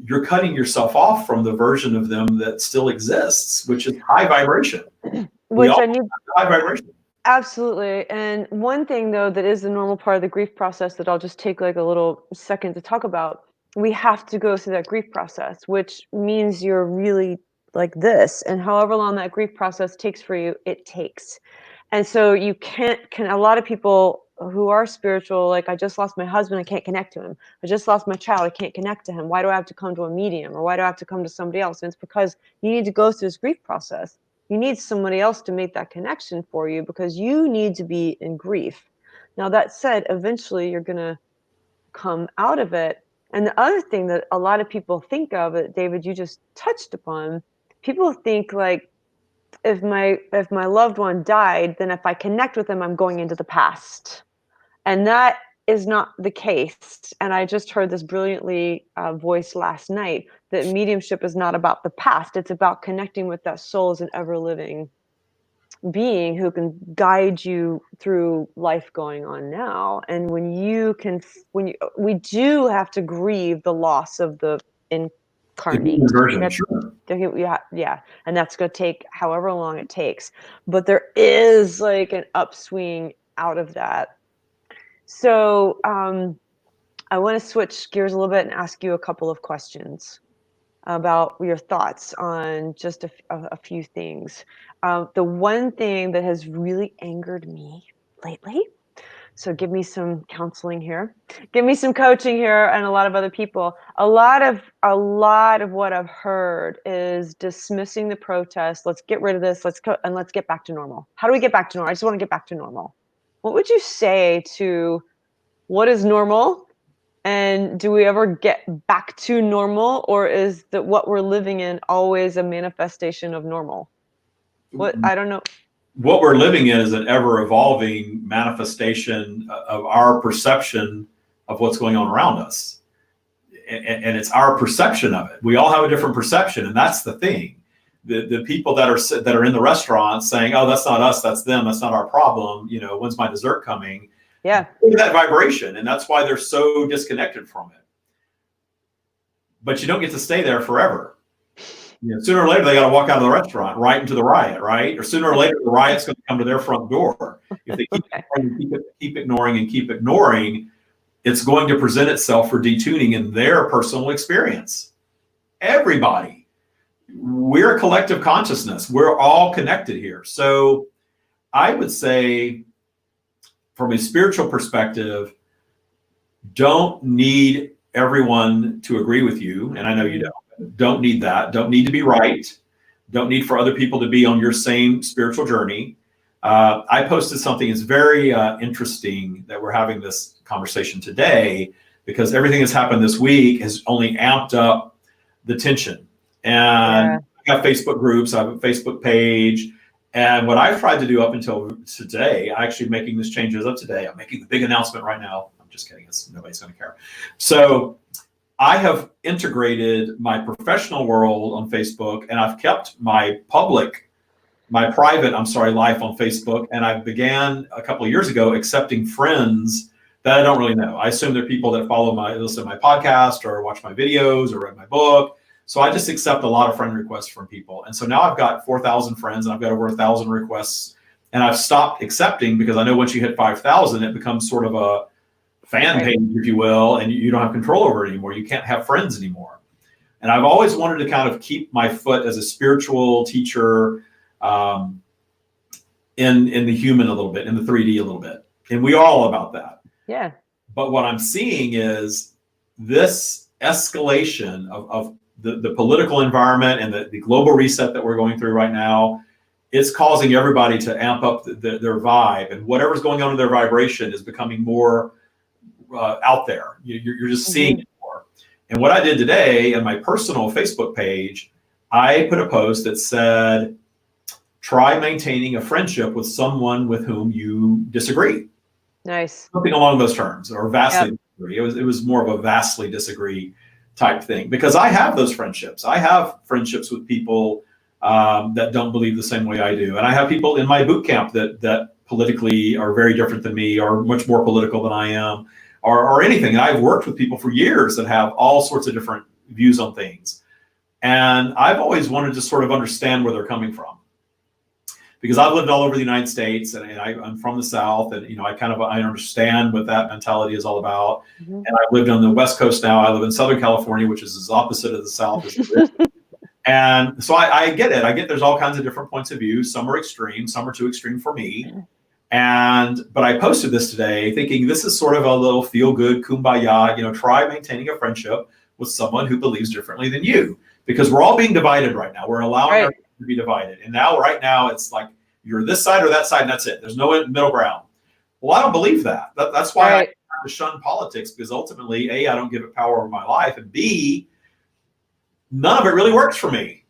you're cutting yourself off from the version of them that still exists, which is high vibration. Which I need high vibration. Absolutely. And one thing, though, that is the normal part of the grief process that I'll just take like a little second to talk about. We have to go through that grief process, which means you're really like this. And however long that grief process takes for you, it takes. And so you can a lot of people who are spiritual, like, I just lost my husband, I can't connect to him. I just lost my child, I can't connect to him. Why do I have to come to a medium? Or why do I have to come to somebody else? And it's because you need to go through this grief process. You need somebody else to make that connection for you because you need to be in grief. Now, that said, eventually you're going to come out of it. And the other thing that a lot of people think of, that David, you just touched upon, people think like, if my loved one died, then if I connect with them, I'm going into the past. And that is not the case. And I just heard this brilliantly voiced last night, that mediumship is not about the past. It's about connecting with that soul as an ever-living being who can guide you through life going on now. And we do have to grieve the loss of the incarnate version, sure. Yeah, and that's going to take however long it takes. But there is like an upswing out of that. So I want to switch gears a little bit and ask you a couple of questions about your thoughts on just a few things. The one thing that has really angered me lately, so give me some counseling here, give me some coaching here, and a lot of other people. A lot of what I've heard is dismissing the protest. Let's get rid of this. Let's get back to normal. How do we get back to normal? I just want to get back to normal. What would you say to what is normal? And do we ever get back to normal, or is that what we're living in always a manifestation of normal? I don't know. What we're living in is an ever-evolving manifestation of our perception of what's going on around us. And it's our perception of it. We all have a different perception, and that's the thing. The people that are in the restaurant saying, "Oh, that's not us, that's them, that's not our problem. When's my dessert coming?" Yeah. That vibration, and that's why they're so disconnected from it. But you don't get to stay there forever. Sooner or later, they got to walk out of the restaurant, right into the riot, right? Or sooner or later, the riot's going to come to their front door. If they keep ignoring, it's going to present itself for detuning in their personal experience. Everybody. We're a collective consciousness. We're all connected here. So I would say, from a spiritual perspective, don't need everyone to agree with you. And I know you don't. Don't need that. Don't need to be right. Don't need for other people to be on your same spiritual journey. I posted something that's very interesting that we're having this conversation today, because everything that's happened this week has only amped up the tension. And I have Facebook groups, I have a Facebook page. And what I've tried to do up until today, actually making this change as of today, I'm making the big announcement right now. I'm just kidding. Nobody's going to care. So I have integrated my professional world on Facebook, and I've kept my private life on Facebook. And I began a couple of years ago accepting friends that I don't really know. I assume they're people that listen to my podcast or watch my videos or read my book. So I just accept a lot of friend requests from people. And so now I've got 4,000 friends and I've got over 1,000 requests, and I've stopped accepting because I know once you hit 5,000, it becomes sort of a fan page, if you will, and you don't have control over it anymore. You can't have friends anymore. And I've always wanted to kind of keep my foot as a spiritual teacher in the human a little bit, in the 3D a little bit. And we are all about that. Yeah. But what I'm seeing is this escalation of the political environment and the global reset that we're going through right now. It's causing everybody to amp up their vibe, and whatever's going on in their vibration is becoming more out there. You're just seeing it more. And what I did today in my personal Facebook page, I put a post that said, try maintaining a friendship with someone with whom you disagree. Nice. Something along those terms, or vastly disagree. It was more of a vastly disagree type thing, because I have those friendships. I have friendships with people that don't believe the same way I do. And I have people in my boot camp that politically are very different than me, or much more political than I am, or anything. And I've worked with people for years that have all sorts of different views on things. And I've always wanted to sort of understand where they're coming from, because I've lived all over the United States, and I'm from the South, and I understand what that mentality is all about. Mm-hmm. And I've lived on the West Coast now. I live in Southern California, which is as opposite of the South as it is. And so I get it. I get there's all kinds of different points of view. Some are extreme, some are too extreme for me. But I posted this today thinking this is sort of a little feel-good kumbaya, try maintaining a friendship with someone who believes differently than you, because we're all being divided right now. We're allowing our to be divided. And right now it's like you're this side or that side, and that's it. There's no middle ground. Well, I don't believe that. That's why I have to shun politics, because ultimately, A, I don't give it power over my life, and B, none of it really works for me.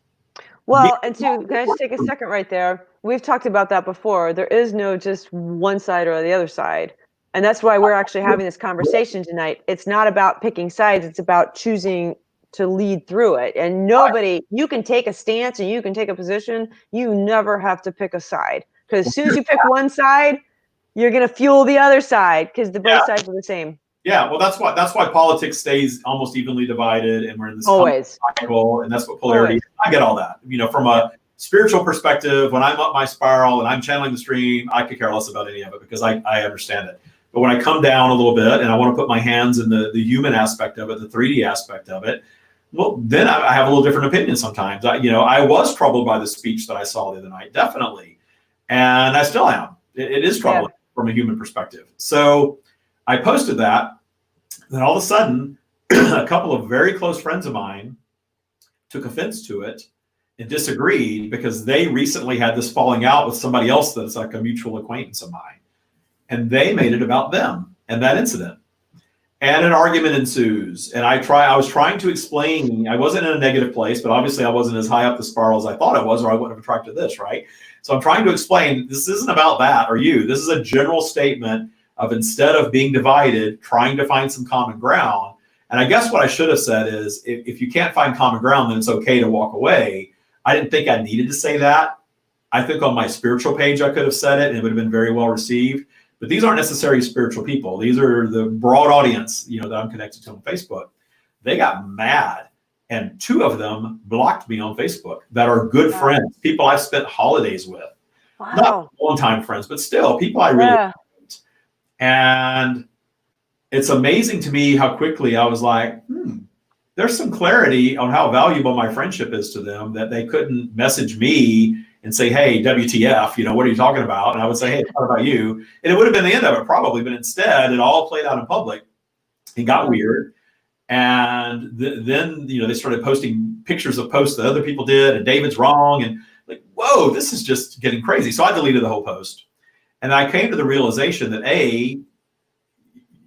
Well, and two, can I just take a second right there? We've talked about that before. There is no just one side or the other side. And that's why we're actually having this conversation tonight. It's not about picking sides. It's about choosing to lead through it. And you can take a stance and you can take a position. You never have to pick a side. Because as soon as you pick one side, you're going to fuel the other side, because both sides are the same. Yeah, well, that's why politics stays almost evenly divided, and we're in this cycle, and that's what polarity is. I get all that. From a spiritual perspective, when I'm up my spiral and I'm channeling the stream, I could care less about any of it, because I understand it. But when I come down a little bit and I want to put my hands in the human aspect of it, the 3D aspect of it, well, then I have a little different opinion sometimes. I was troubled by the speech that I saw the other night, definitely, and I still am. It is troubling from a human perspective. So I posted that, then all of a sudden, a couple of very close friends of mine took offense to it and disagreed, because they recently had this falling out with somebody else that's like a mutual acquaintance of mine. And they made it about them and that incident. And an argument ensues. And I was trying to explain, I wasn't in a negative place, but obviously I wasn't as high up the spiral as I thought I was, or I wouldn't have attracted this, right? So I'm trying to explain, this isn't about that or you. This is a general statement of, instead of being divided, trying to find some common ground. And I guess what I should have said is, if you can't find common ground, then it's okay to walk away. I didn't think I needed to say that. I think on my spiritual page, I could have said it and it would have been very well received. But these aren't necessarily spiritual people. These are the broad audience, that I'm connected to on Facebook. They got mad, and 2 of them blocked me on Facebook that are good friends, people I've spent holidays with. Wow. Not long-time friends, but still people I really like. And it's amazing to me how quickly I was like, there's some clarity on how valuable my friendship is to them, that they couldn't message me and say, hey, WTF, what are you talking about? And I would say, hey, it's not about you. And it would have been the end of it probably, but instead it all played out in public and got weird. And then, they started posting pictures of posts that other people did, and David's wrong. And like, whoa, this is just getting crazy. So I deleted the whole post. And I came to the realization that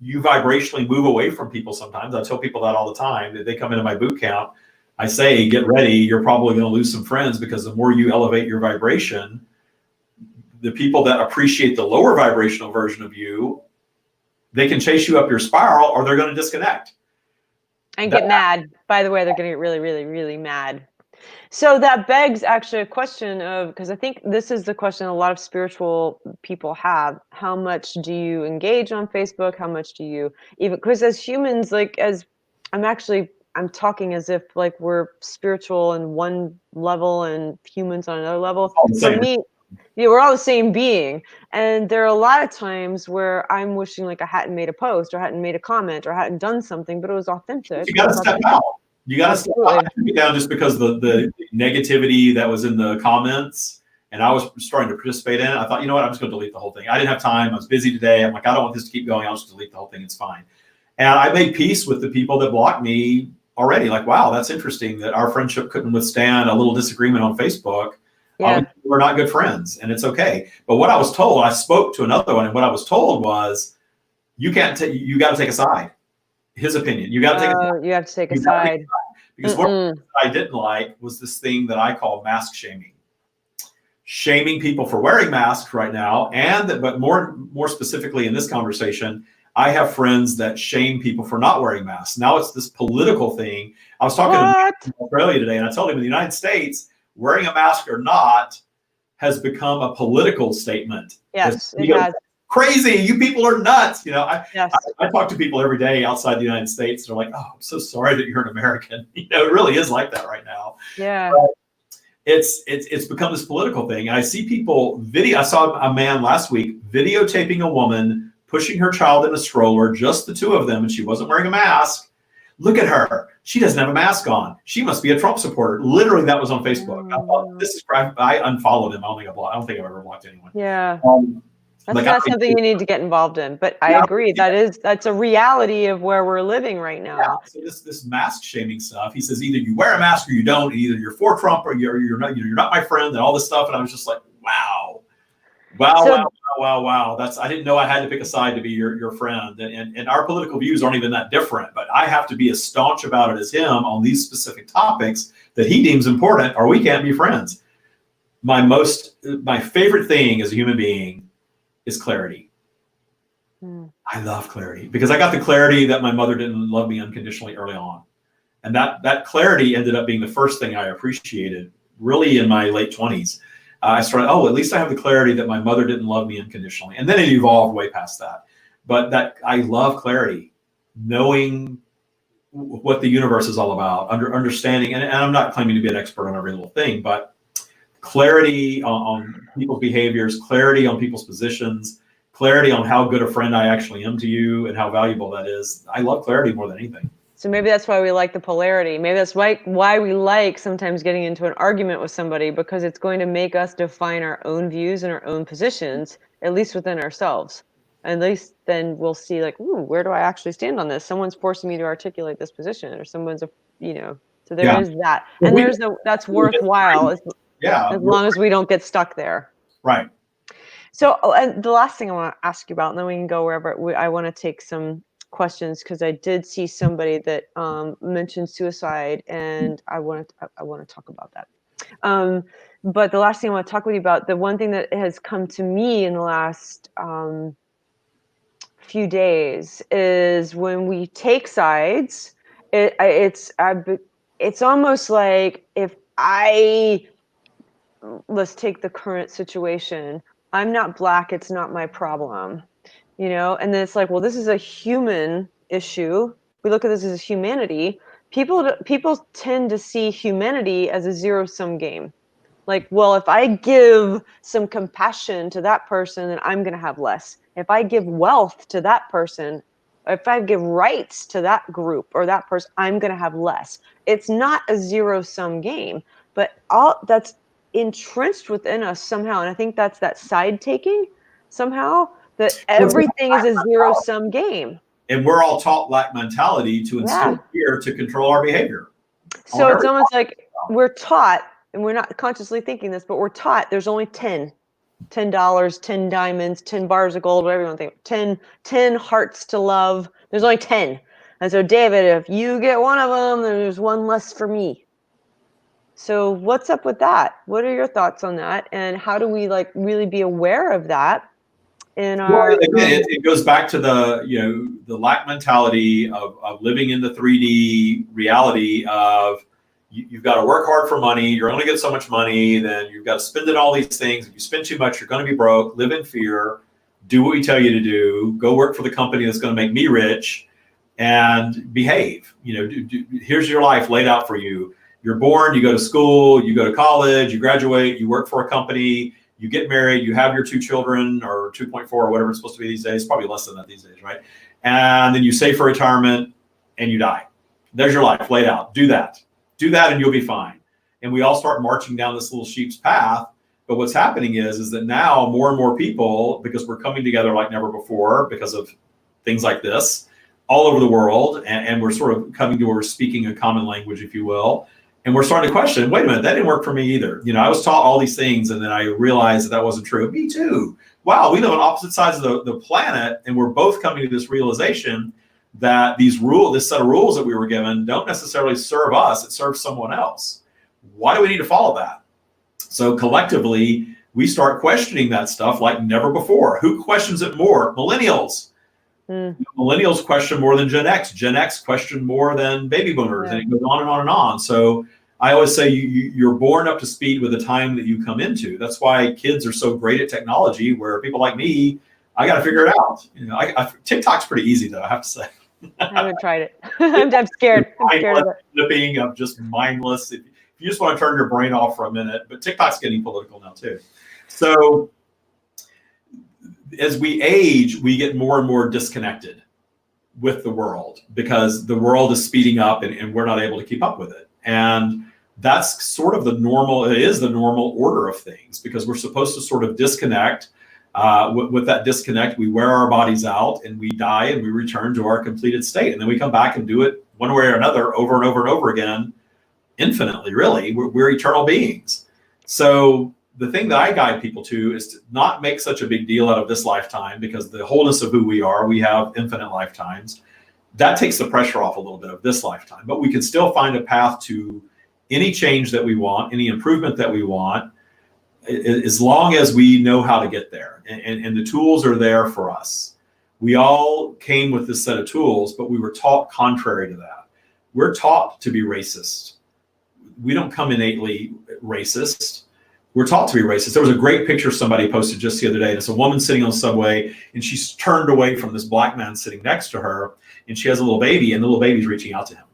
you vibrationally move away from people sometimes. I tell people that all the time, that they come into my boot camp. I say, get ready, you're probably going to lose some friends, because the more you elevate your vibration, the people that appreciate the lower vibrational version of you, they can chase you up your spiral, or they're going to disconnect. And get mad. By the way, they're going to get really, really, really mad. So that begs actually a question of, because I think this is the question a lot of spiritual people have. How much do you engage on Facebook? How much do you even, because as humans, like as I'm talking as if like we're spiritual in one level and humans on another level. All the For same. me, yeah, we're all the same being. And there are a lot of times where I'm wishing like I hadn't made a post or hadn't made a comment or hadn't done something, but it was authentic. You got to step out. You got to step out. I Absolutely. took it down just because the negativity that was in the comments, and I was starting to participate in it. I thought, you know what, I'm just going to delete the whole thing. I didn't have time. I was busy today. I'm like, I don't want this to keep going. I'll just delete the whole thing. It's fine. And I made peace with the people that blocked me already. Like, wow, that's interesting that our friendship couldn't withstand a little disagreement on Facebook. Yeah. We're not good friends, and it's okay. But what I was told, I spoke to another one, and what I was told was, you can't take. You got to take a side. His opinion. You got to take a side. You have to take a You gotta take side. a side. Because what I didn't like was this thing that I call mask shaming. Shaming people for wearing masks right now, but more specifically in this conversation, I have friends that shame people for not wearing masks. Now it's this political thing. I was talking to a man in Australia today, and I told him in the United States, wearing a mask or not has become a political statement. Yes, it has. Crazy, you people are nuts. You know, I Yes. I talk to people every day outside the United States. They're like, oh, I'm so sorry that you're an American. You know, it really is like that right now. Yeah. But it's become this political thing. I see people I saw a man last week videotaping a woman pushing her child in a stroller, just the two of them, and she wasn't wearing a mask. Look at her. She doesn't have a mask on. She must be a Trump supporter. Literally, that was on Facebook. I thought, this is crap. I unfollowed him. I don't think I've ever blocked anyone. Yeah. That's not something you need to get involved in. But I agree. That's a reality of where we're living right now. Yeah. So this mask shaming stuff. He says either you wear a mask or you don't. Either you're for Trump or you're not my friend, and all this stuff. And I was just like, wow. I didn't know I had to pick a side to be your friend. And our political views aren't even that different, but I have to be as staunch about it as him on these specific topics that he deems important, or we can't be friends. My favorite thing as a human being is clarity. I love clarity because I got the clarity that my mother didn't love me unconditionally early on. And that clarity ended up being the first thing I appreciated really in my late 20s. I started, at least I have the clarity that my mother didn't love me unconditionally. And then it evolved way past that. But that I love clarity, knowing what the universe is all about, understanding, and I'm not claiming to be an expert on every little thing, but clarity on people's behaviors, clarity on people's positions, clarity on how good a friend I actually am to you and how valuable that is. I love clarity more than anything. So maybe that's why we like the polarity. Maybe that's why we like sometimes getting into an argument with somebody, because it's going to make us define our own views and our own positions, at least within ourselves. At least then we'll see like, ooh, where do I actually stand on this? Someone's forcing me to articulate this position, or someone's, so there is that. And that's worthwhile as long as we don't get stuck there. Right. So and the last thing I want to ask you about, and then we can go wherever I want to take some questions, because I did see somebody that mentioned suicide, and I want to talk about that. But the last thing I want to talk with you about, the one thing that has come to me in the last few days is when we take sides, it's almost like let's take the current situation. I'm not Black, it's not my problem. And then it's like, well, this is a human issue. We look at this as humanity. People tend to see humanity as a zero-sum game. Like, well, if I give some compassion to that person, then I'm going to have less. If I give wealth to that person, if I give rights to that group or that person, I'm going to have less. It's not a zero-sum game, but all that's entrenched within us somehow. And I think that's that side taking somehow, that everything is a zero-sum game. And we're all taught Black mentality to instill fear to control our behavior. So it's almost like we're taught, and we're not consciously thinking this, but we're taught there's only $10, 10 diamonds, 10 bars of gold, whatever you want to think, 10 hearts to love. There's only 10. And so, David, if you get one of them, then there's one less for me. So what's up with that? What are your thoughts on that? And how do we really be aware of that? It goes back to the lack mentality of living in the 3D reality of you've got to work hard for money. You're only get so much money. Then you've got to spend it on all these things. If you spend too much, you're going to be broke. Live in fear. Do what we tell you to do. Go work for the company that's going to make me rich, and behave. Here's your life laid out for you. You're born, you go to school, you go to college, you graduate, you work for a company, you get married, you have your 2 children, or 2.4 or whatever it's supposed to be these days, probably less than that these days, right? And then you save for retirement and you die. There's your life laid out. Do that and you'll be fine. And we all start marching down this little sheep's path. But what's happening is that now more and more people, because we're coming together like never before because of things like this all over the world, and we're sort of coming to where we're speaking a common language, if you will. And we're starting to question, wait a minute, that didn't work for me either. I was taught all these things, and then I realized that wasn't true. Me too. Wow, we live on opposite sides of the planet, and we're both coming to this realization that this set of rules that we were given don't necessarily serve us, it serves someone else. Why do we need to follow that? So collectively, we start questioning that stuff like never before. Who questions it more? Millennials. Millennials question more than Gen X. Gen X question more than baby boomers, and it goes on and on and on. So I always say you're born up to speed with the time that you come into. That's why kids are so great at technology, where people like me, I got to figure it out. TikTok's pretty easy, though, I have to say. I haven't tried it. I'm scared. I'm scared of it. Flipping of just mindless. If you just want to turn your brain off for a minute, but TikTok's getting political now too. So as we age, we get more and more disconnected with the world because the world is speeding up and we're not able to keep up with it. And that's sort of the normal, it is the normal order of things, because we're supposed to sort of disconnect. With that disconnect, we wear our bodies out and we die and we return to our completed state. And then we come back and do it one way or another over and over and over again, infinitely, really. We're eternal beings. So the thing that I guide people to is to not make such a big deal out of this lifetime, because the wholeness of who we are, we have infinite lifetimes. That takes the pressure off a little bit of this lifetime, but we can still find a path to any change that we want, any improvement that we want, as long as we know how to get there. And the tools are there for us. We all came with this set of tools, but we were taught contrary to that. We're taught to be racist. We don't come innately racist. We're taught to be racist. There was a great picture somebody posted just the other day. And it's a woman sitting on the subway, and she's turned away from this black man sitting next to her, and she has a little baby, and the little baby's reaching out to him.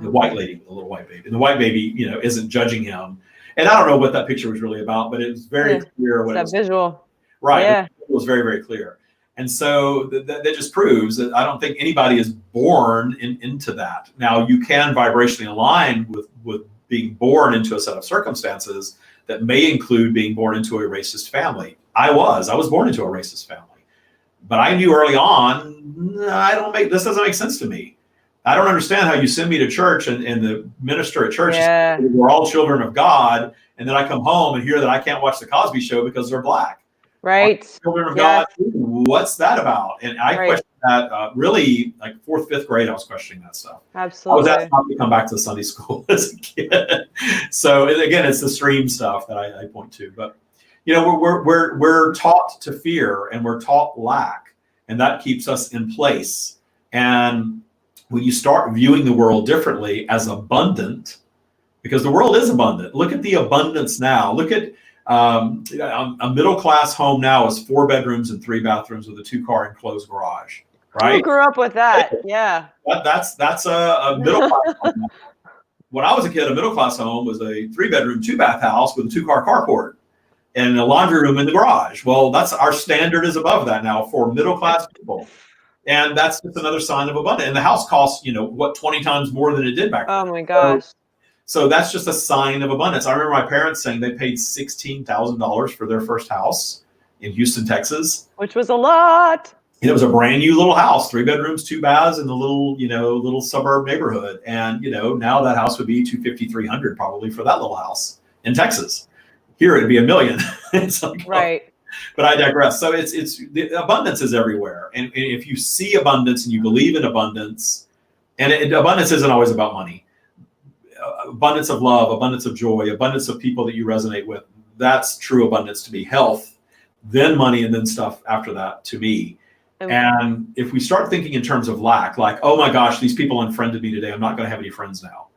The white lady with the little white baby. And the white baby, isn't judging him. And I don't know what that picture was really about, but it was very clear what it was. Visual. Right. Yeah. It was very, very clear. And so that just proves that I don't think anybody is born into that. Now, you can vibrationally align with being born into a set of circumstances that may include being born into a racist family. I was born into a racist family. But I knew early on, this doesn't make sense to me. I don't understand how you send me to church and the minister at church says, we're all children of God, and then I come home and hear that I can't watch the Cosby Show because they're black. Right. Children of God, what's that about? And I questioned that really like 4th, 5th grade. I was questioning that stuff. Absolutely. I was asked not to come back to Sunday school as a kid. So again, it's the stream stuff that I point to. But we're taught to fear and we're taught lack, and that keeps us in place. And when you start viewing the world differently as abundant, because the world is abundant. Look at the abundance now. Look at a middle-class home now is 4 bedrooms and 3 bathrooms with a 2-car enclosed garage, right? Who grew up with that? Yeah. That's a middle-class home. When I was a kid, a middle-class home was a 3-bedroom, 2-bath house with a 2-car carport and a laundry room in the garage. Well, that's our standard is above that now for middle-class people. And that's just another sign of abundance. And the house costs, 20 times more than it did back then. Oh my gosh. So that's just a sign of abundance. I remember my parents saying they paid $16,000 for their first house in Houston, Texas. Which was a lot. And it was a brand new little house, 3 bedrooms, 2 baths in the little suburb neighborhood. And, now that house would be $250,000, $300,000 probably for that little house in Texas. Here it'd be $1 million. It's like, right. But I digress. So it's the abundance is everywhere. And if you see abundance and you believe in abundance, and abundance isn't always about money. Abundance of love, abundance of joy, abundance of people that you resonate with. That's true abundance to me. Health, then money, and then stuff after that to me. Okay. And if we start thinking in terms of lack, like, oh my gosh, these people unfriended me today, I'm not going to have any friends now.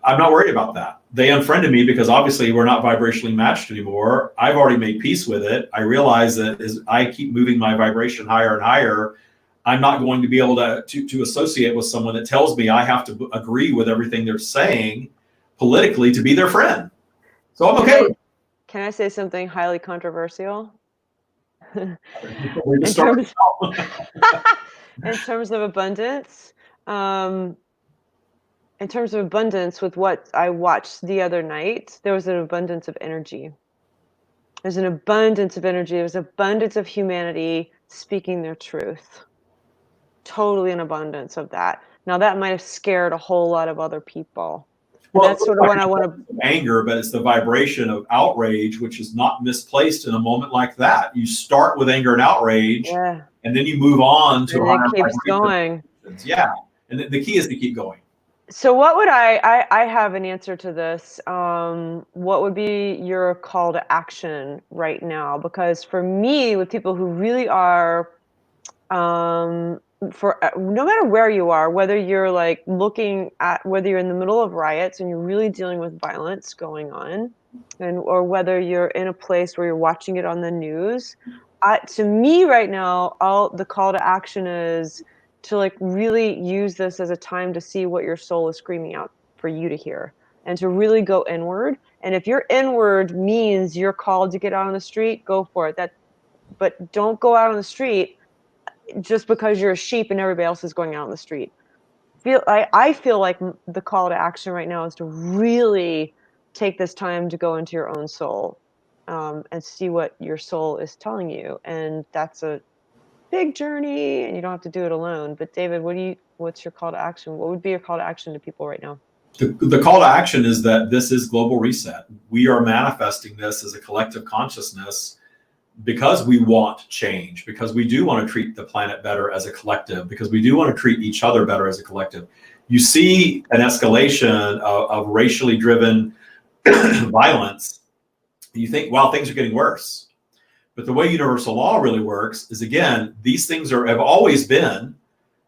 I'm not worried about that. They unfriended me because obviously we're not vibrationally matched anymore. I've already made peace with it. I realize that as I keep moving my vibration higher and higher, I'm not going to be able to associate with someone that tells me I have to agree with everything they're saying politically to be their friend. So I'm okay. Can I say something highly controversial? In terms of abundance, in terms of abundance, with what I watched the other night, there was an abundance of energy. There's an abundance of energy. There's abundance of humanity speaking their truth. Totally an abundance of that. Now that might have scared a whole lot of other people. Well, that's sort of what I want to. Anger, but it's the vibration of outrage, which is not misplaced in a moment like that. You start with anger and outrage, and then you move on to. And it keeps going. Yeah, and the key is to keep going. So what would I have an answer to this. What would be your call to action right now? Because for me, with people who really are, for no matter where you are, whether you're like looking at, whether you're in the middle of riots and you're really dealing with violence going on, or whether you're in a place where you're watching it on the news, to me right now, the call to action is to like really use this as a time to see what your soul is screaming out for you to hear, and to really go inward. And if your inward means you're called to get out on the street, go for it. But don't go out on the street just because you're a sheep and everybody else is going out on the street. I feel like the call to action right now is to really take this time to go into your own soul, and see what your soul is telling you. And that's a big journey, and you don't have to do it alone. But David, what's your call to action? What would be your call to action to people right now? The call to action is that this is global reset. We are manifesting this as a collective consciousness because we want change, because we do want to treat the planet better as a collective, because we do want to treat each other better as a collective. You see an escalation of racially driven violence, you think, wow, things are getting worse. But the way universal law really works is, again, these things have always been.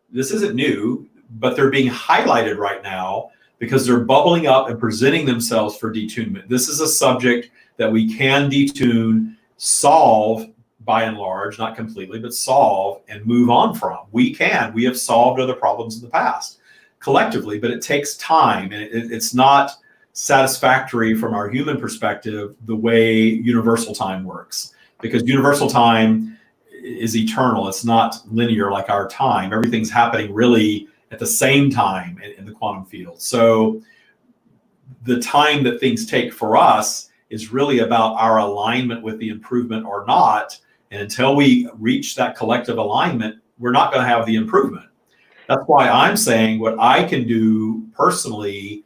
This isn't new, but they're being highlighted right now because they're bubbling up and presenting themselves for detunement. This is a subject that we can detune, solve by and large, not completely, but solve and move on from. We have solved other problems in the past collectively, but it takes time, and it's not satisfactory from our human perspective the way universal time works. Because universal time is eternal. It's not linear like our time. Everything's happening really at the same time in the quantum field. So the time that things take for us is really about our alignment with the improvement or not. And until we reach that collective alignment, we're not going to have the improvement. That's why I'm saying what I can do personally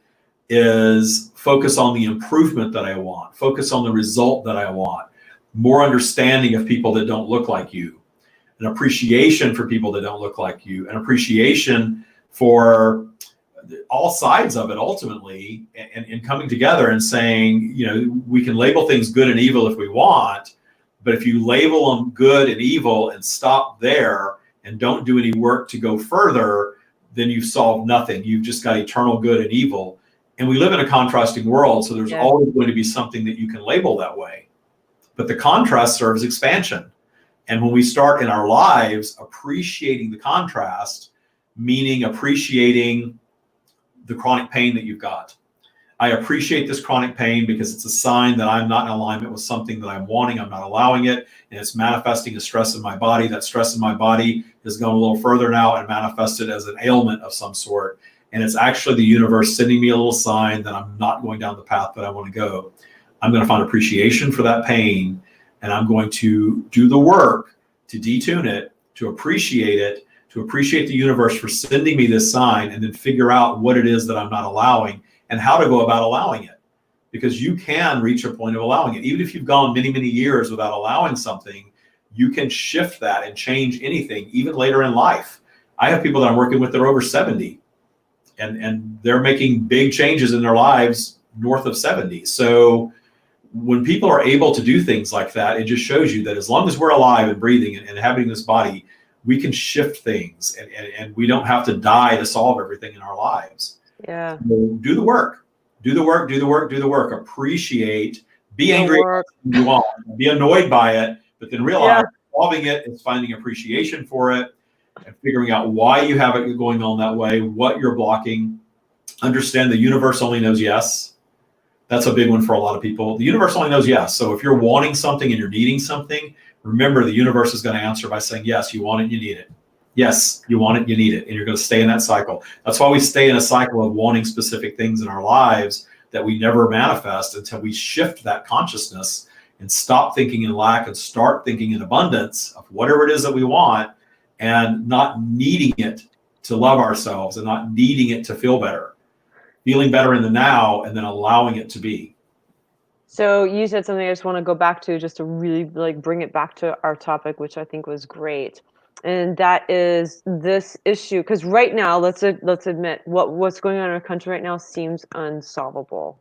is focus on the improvement that I want, focus on the result that I want. More understanding of people that don't look like you, an appreciation for people that don't look like you, an appreciation for all sides of it ultimately, and coming together and saying, we can label things good and evil if we want, but if you label them good and evil and stop there and don't do any work to go further, then you've solved nothing. You've just got eternal good and evil. And we live in a contrasting world, so there's always going to be something that you can label that way. But the contrast serves expansion. And when we start in our lives appreciating the contrast, meaning appreciating the chronic pain that you've got. I appreciate this chronic pain because it's a sign that I'm not in alignment with something that I'm wanting. I'm not allowing it, and it's manifesting as stress in my body. That stress in my body has gone a little further now and manifested as an ailment of some sort. And it's actually the universe sending me a little sign that I'm not going down the path that I want to go. I'm going to find appreciation for that pain, and I'm going to do the work to detune it, to appreciate it, to appreciate the universe for sending me this sign, and then figure out what it is that I'm not allowing and how to go about allowing it. Because you can reach a point of allowing it. Even if you've gone many, many years without allowing something, you can shift that and change anything, even later in life. I have people that I'm working with that are over 70, and they're making big changes in their lives north of 70. So when people are able to do things like that, it just shows you that as long as we're alive and breathing and having this body, we can shift things, and we don't have to die to solve everything in our lives. Yeah. So do the work. Do the work, do the work, do the work. Appreciate, be angry about something you want, be annoyed by it, but then realize solving it is finding appreciation for it and figuring out why you have it going on that way, what you're blocking. Understand the universe only knows yes. That's a big one for a lot of people. The universe only knows yes. So if you're wanting something and you're needing something, remember the universe is going to answer by saying, yes, you want it, you need it. Yes, you want it, you need it, and you're going to stay in that cycle. That's why we stay in a cycle of wanting specific things in our lives that we never manifest until we shift that consciousness and stop thinking in lack and start thinking in abundance of whatever it is that we want, and not needing it to love ourselves and not needing it to feel better. Feeling better in the now and then allowing it to be. So you said something I just want to go back to, just to really like bring it back to our topic, which I think was great. And that is this issue, because right now, let's admit what's going on in our country right now seems unsolvable.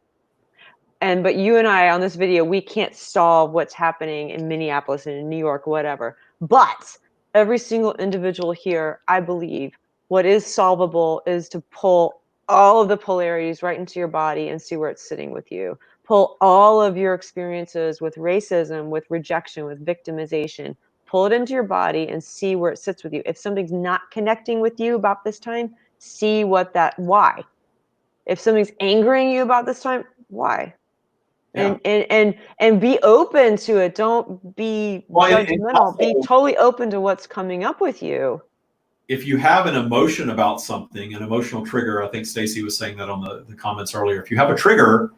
But you and I on this video, we can't solve what's happening in Minneapolis and in New York, whatever. But every single individual here, I believe, what is solvable is to pull all of the polarities right into your body and see where it's sitting with you. Pull all of your experiences with racism, with rejection, with victimization, pull it into your body and see where it sits with you. If something's not connecting with you about this time, see why. If something's angering you about this time, why? Yeah. And be open to it. Don't be judgmental. Be totally open to what's coming up with you. If you have an emotion about something, an emotional trigger, I think Stacy was saying that on the comments earlier. If you have a trigger,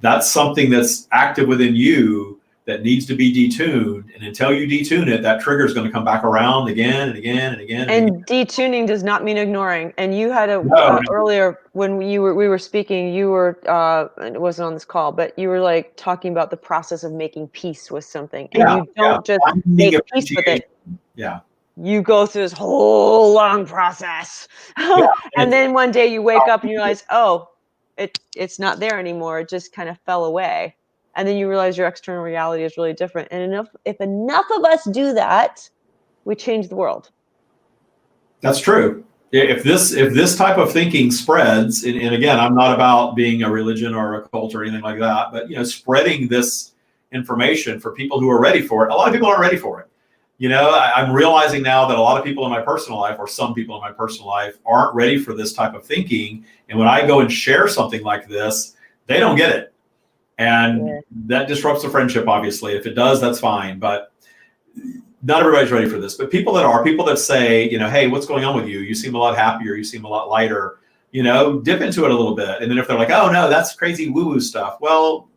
that's something that's active within you that needs to be detuned. And until you detune it, that trigger is going to come back around again and again and again. And detuning does not mean ignoring. And you had earlier when we were speaking, you were it wasn't on this call, but you were like talking about the process of making peace with something, and you don't just make peace with it. Yeah. You go through this whole long process, and then one day you wake up and you realize, oh, it's not there anymore. It just kind of fell away. And then you realize your external reality is really different. And if enough of us do that, we change the world. That's true. If this type of thinking spreads, and again, I'm not about being a religion or a cult or anything like that, but spreading this information for people who are ready for it. A lot of people aren't ready for it. I'm realizing now that a lot of people in my personal life, or some people in my personal life, aren't ready for this type of thinking. And when I go and share something like this, they don't get it. And that disrupts the friendship, obviously. If it does, that's fine. But not everybody's ready for this. But people that say, hey, what's going on with you? You seem a lot happier. You seem a lot lighter. Dip into it a little bit. And then if they're like, oh, no, that's crazy woo-woo stuff. Well,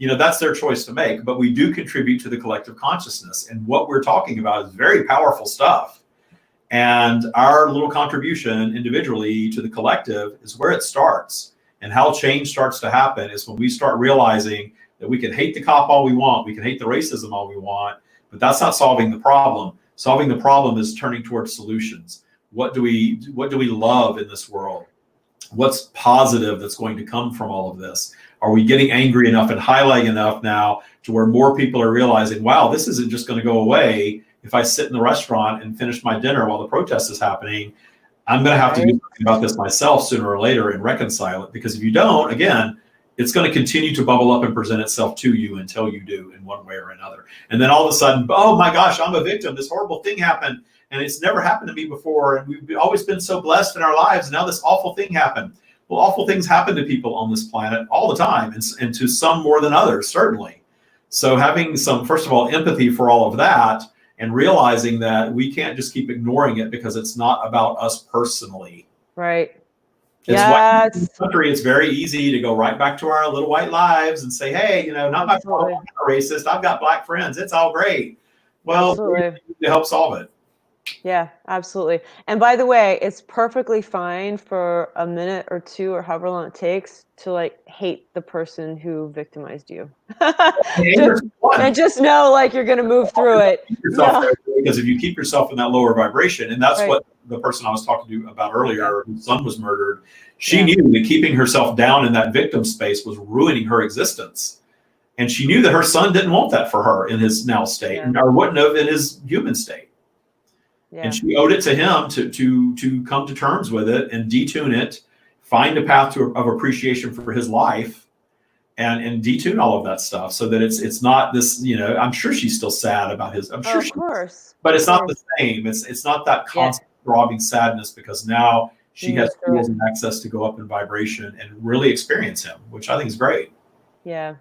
that's their choice to make. But we do contribute to the collective consciousness. And what we're talking about is very powerful stuff. And our little contribution individually to the collective is where it starts. And how change starts to happen is when we start realizing that we can hate the cop all we want, we can hate the racism all we want, but that's not solving the problem. Solving the problem is turning towards solutions. What do we love in this world? What's positive that's going to come from all of this? Are we getting angry enough and highlighting enough now to where more people are realizing, wow, this isn't just going to go away if I sit in the restaurant and finish my dinner while the protest is happening. I'm going to have to do something about this myself sooner or later and reconcile it. Because if you don't, again, it's going to continue to bubble up and present itself to you until you do in one way or another. And then all of a sudden, oh my gosh, I'm a victim. This horrible thing happened. And it's never happened to me before. And we've always been so blessed in our lives. Now this awful thing happened. Well, awful things happen to people on this planet all the time, and to some more than others, certainly. So having some, first of all, empathy for all of that, and realizing that we can't just keep ignoring it because it's not about us personally. Right. In this country, it's very easy to go right back to our little white lives and say, hey, not my fault, I'm not racist, I've got black friends, it's all great. Well, to help solve it. Yeah, absolutely. And by the way, it's perfectly fine for a minute or two or however long it takes to hate the person who victimized you. and just know you're going to move through it. Because if you keep yourself in that lower vibration, and that's what the person I was talking to about earlier, whose son was murdered, she knew that keeping herself down in that victim space was ruining her existence. And she knew that her son didn't want that for her in his now state, or wouldn't have in his human state. Yeah. And she owed it to him to come to terms with it and detune it, find a path of appreciation for his life, and detune all of that stuff so that it's not this, I'm sure she's still sad about his, I'm Oh, sure of course. but it's Of not the course. same. It's not that Yeah. constant throbbing sadness, because now she has moves through tools it. and access to go up in vibration and really experience him, which I think is great. Yeah.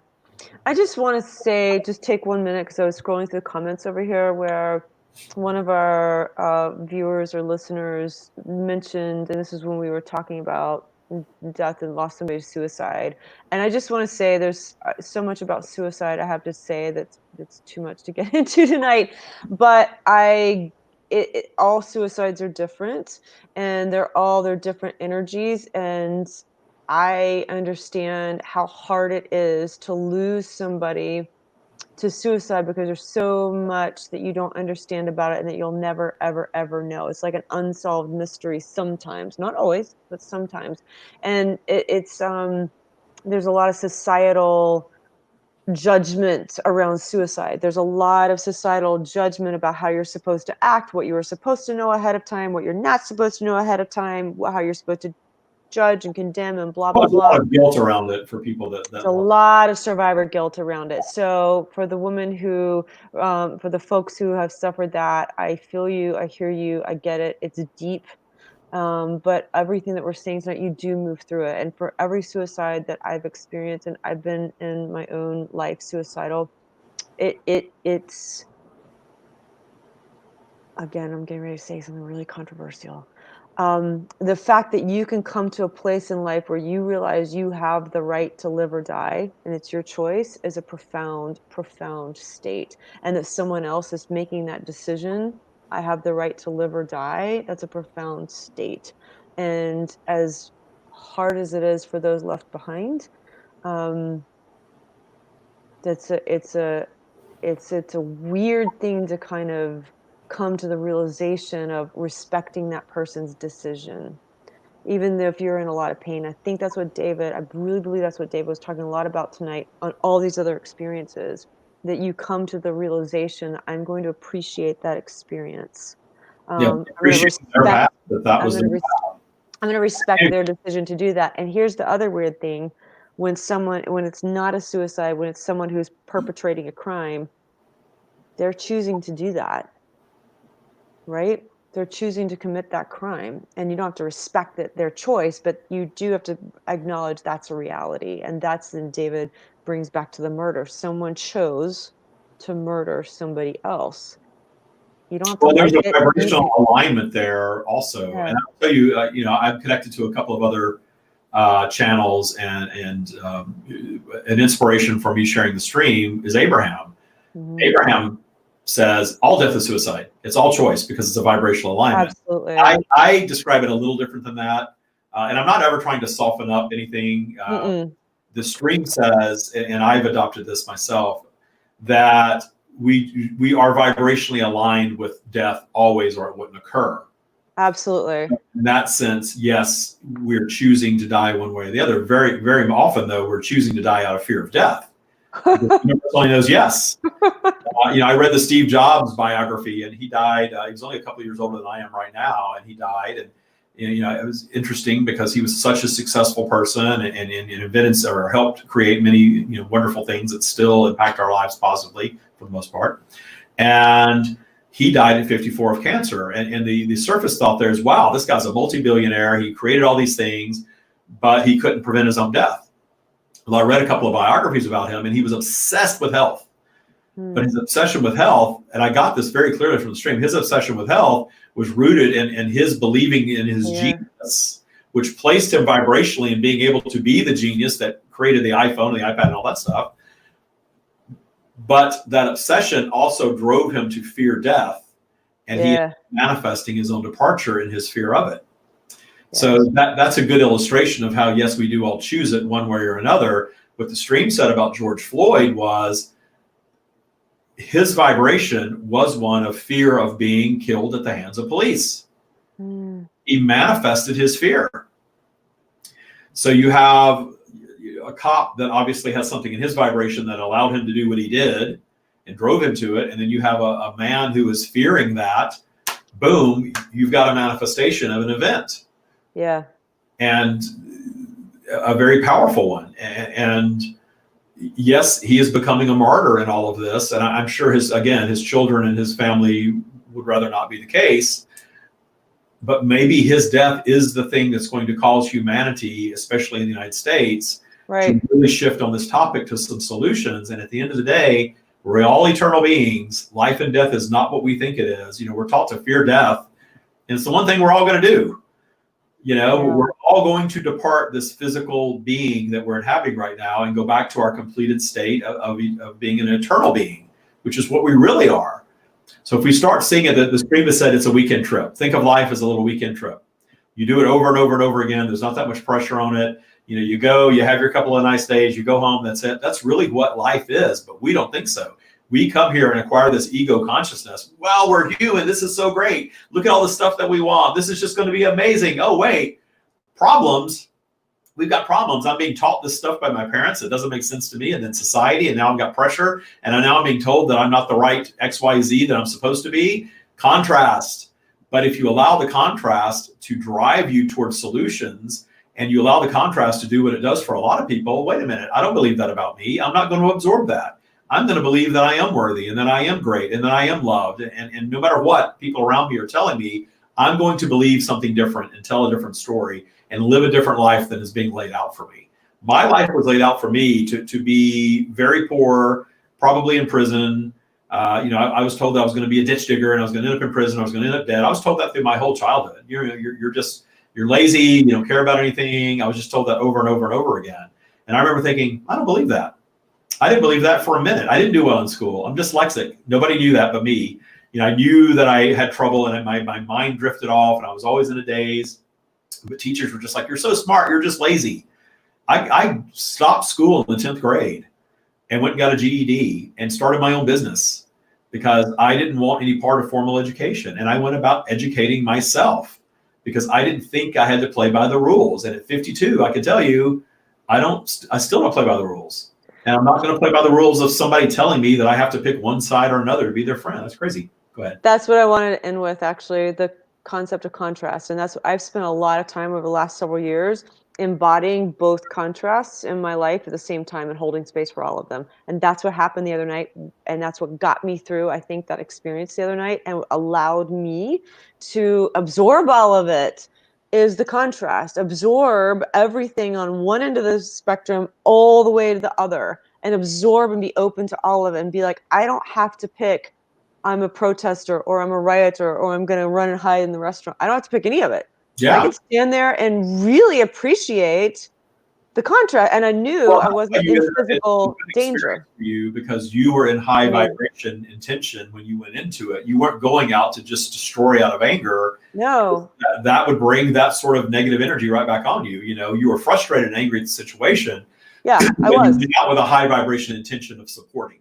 I just want to say, just take 1 minute, because I was scrolling through the comments over here where one of our viewers or listeners mentioned, and this is when we were talking about death and lost somebody to suicide. And I just want to say there's so much about suicide I have to say that's too much to get into tonight. But all suicides are different, and they're different energies, and I understand how hard it is to lose somebody to suicide, because there's so much that you don't understand about it and that you'll never, ever, ever know. It's like an unsolved mystery sometimes, not always, but sometimes. And there's a lot of societal judgment around suicide. There's a lot of societal judgment about how you're supposed to act, what you were supposed to know ahead of time, what you're not supposed to know ahead of time, how you're supposed to judge and condemn and blah, blah, There's a blah. lot of guilt around it for people that There's a lot of survivor guilt around it. So for the woman who, for the folks who have suffered that, I feel you, I hear you, I get it. It's deep. But everything that we're saying tonight, you do move through it. And for every suicide that I've experienced, and I've been in my own life suicidal, it's, again, I'm getting ready to say something really controversial. The fact that you can come to a place in life where you realize you have the right to live or die, and it's your choice, is a profound, profound state. And that someone else is making that decision, I have the right to live or die, that's a profound state. And as hard as it is for those left behind, um, it's a weird thing to kind of come to the realization of respecting that person's decision, even though if you're in a lot of pain. I think that's what I really believe that's what David was talking a lot about tonight on all these other experiences, that you come to the realization, I'm going to appreciate that experience. I'm going to respect, I'm going to respect their decision to do that. And here's the other weird thing. When it's not a suicide, when it's someone who's perpetrating a crime, they're choosing to do that, right? They're choosing to commit that crime, and you don't have to respect their choice, but you do have to acknowledge that's a reality. And that's then David brings back to the murder. Someone chose to murder somebody else. You don't have to there's like a it. vibrational alignment there also. Yeah. And I'll tell you, I'm connected to a couple of other channels, and an inspiration for me sharing the stream is Abraham. Mm-hmm. Abraham says all death is suicide. It's all choice, because it's a vibrational alignment. Absolutely. I describe it a little different than that. And I'm not ever trying to soften up anything. The stream says, and I've adopted this myself, that we are vibrationally aligned with death always, or it wouldn't occur. Absolutely. In that sense, yes, we're choosing to die one way or the other. Very, very often, though, we're choosing to die out of fear of death. The universe only knows yes. I read the Steve Jobs biography, and he died. He was only a couple of years older than I am right now, and he died. And it was interesting because he was such a successful person, and invented or helped create many wonderful things that still impact our lives positively for the most part. And he died at 54 of cancer. And the surface thought there is, wow, this guy's a multi-billionaire. He created all these things, but he couldn't prevent his own death. Well, I read a couple of biographies about him, and he was obsessed with health. But his obsession with health, and I got this very clearly from the stream, his obsession with health was rooted in his believing in his genius, which placed him vibrationally in being able to be the genius that created the iPhone, the iPad, and all that stuff. But that obsession also drove him to fear death, and he is manifesting his own departure in his fear of it. So that's a good illustration of how, yes, we do all choose it one way or another. What the stream said about George Floyd was his vibration was one of fear of being killed at the hands of police. He manifested his fear. So you have a cop that obviously has something in his vibration that allowed him to do what he did and drove him to it. And then you have a man who is fearing that. Boom, you've got a manifestation of an event. Yeah. and a very powerful one. And yes, he is becoming a martyr in all of this. And I'm sure his children and his family would rather not be the case. But maybe his death is the thing that's going to cause humanity, especially in the United States, to really shift on this topic to some solutions. And at the end of the day, we're all eternal beings. Life and death is not what we think it is. You know, we're taught to fear death. And it's the one thing we're all going to do. You know, we're all going to depart this physical being that we're inhabiting right now and go back to our completed state of being an eternal being, which is what we really are. So if we start seeing it, the stream has said it's a weekend trip. Think of life as a little weekend trip. You do it over and over and over again. There's not that much pressure on it. You know, you go, you have your couple of nice days, you go home, that's it. That's really what life is, but we don't think so. We come here and acquire this ego consciousness. Well, we're human. This is so great. Look at all the stuff that we want. This is just going to be amazing. Oh, wait, problems. We've got problems. I'm being taught this stuff by my parents. It doesn't make sense to me. And then society, and now I've got pressure. And now I'm being told that I'm not the right XYZ that I'm supposed to be. Contrast. But if you allow the contrast to drive you towards solutions, and you allow the contrast to do what it does for a lot of people, wait a minute, I don't believe that about me. I'm not going to absorb that. I'm going to believe that I am worthy and that I am great and that I am loved. And no matter what people around me are telling me, I'm going to believe something different and tell a different story and live a different life than is being laid out for me. My life was laid out for me to be very poor, probably in prison. I was told that I was going to be a ditch digger and I was going to end up in prison. I was going to end up dead. I was told that through my whole childhood. You're lazy. You don't care about anything. I was just told that over and over and over again. And I remember thinking, I don't believe that. I didn't believe that for a minute. I didn't do well in school. I'm dyslexic. Nobody knew that but me. You know, I knew that I had trouble and my mind drifted off and I was always in a daze. But teachers were just like, you're so smart. You're just lazy. I stopped school in the 10th grade and went and got a GED and started my own business because I didn't want any part of formal education. And I went about educating myself because I didn't think I had to play by the rules. And at 52, I can tell you, I still don't play by the rules. And I'm not going to play by the rules of somebody telling me that I have to pick one side or another to be their friend. That's crazy. Go ahead. That's what I wanted to end with, actually, the concept of contrast. And that's what I've spent a lot of time over the last several years embodying both contrasts in my life at the same time and holding space for all of them. And that's what happened the other night. And that's what got me through, I think, that experience the other night and allowed me to absorb all of it. Is the contrast, absorb everything on one end of the spectrum all the way to the other and absorb and be open to all of it and be like, I don't have to pick, I'm a protester or I'm a rioter or I'm going to run and hide in the restaurant. I don't have to pick any of it. Yeah. I can stand there and really appreciate the contrast. And I knew I wasn't in physical danger. For you because you were in high vibration intention when you went into it. You weren't going out to just destroy out of anger. No. That would bring that sort of negative energy right back on you. You know, you were frustrated and angry at the situation. Yeah, I was. You went out with a high vibration intention of supporting.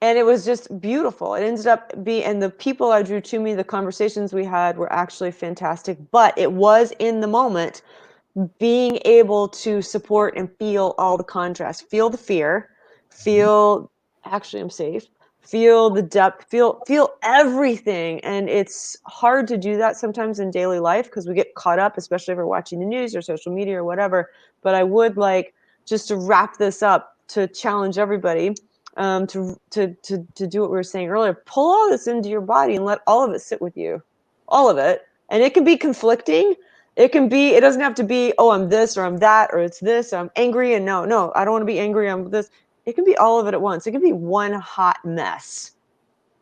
And it was just beautiful. It ended up being, and the people I drew to me, the conversations we had were actually fantastic. But it was in the moment being able to support and feel all the contrast, feel the fear, feel actually I'm safe, feel the depth, feel everything. And it's hard to do that sometimes in daily life because we get caught up, especially if we're watching the news or social media or whatever. But I would like just to wrap this up to challenge everybody to do what we were saying earlier. Pull all this into your body and let all of it sit with you, all of it. And it can be conflicting. It doesn't have to be, oh, I'm this or I'm that, or it's this, or I'm angry. And no, I don't want to be angry. I'm this. It can be all of it at once. It can be one hot mess.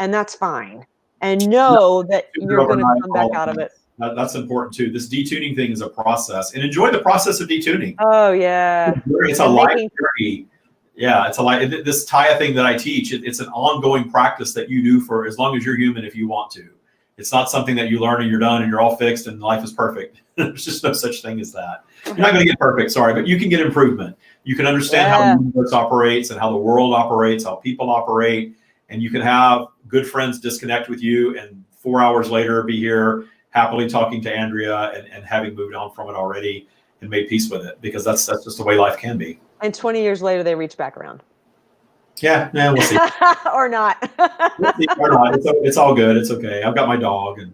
And that's fine. And know that you're going to come back out of it. That's important too. This detuning thing is a process, and enjoy the process of detuning. Oh yeah. It's a life journey. Yeah, it's this Taya thing that I teach. It's an ongoing practice that you do for as long as you're human, if you want to. It's not something that you learn and you're done and you're all fixed and life is perfect. There's just no such thing as that. You're not going to get perfect, sorry, but you can get improvement. You can understand how the universe operates and how the world operates, how people operate, and you can have good friends disconnect with you and 4 hours later be here happily talking to Andrea and having moved on from it already and made peace with it, because that's just the way life can be. And 20 years later, they reach back around. Yeah, we'll see. Or not. We'll see, or not. It's all good. It's okay. I've got my dog. And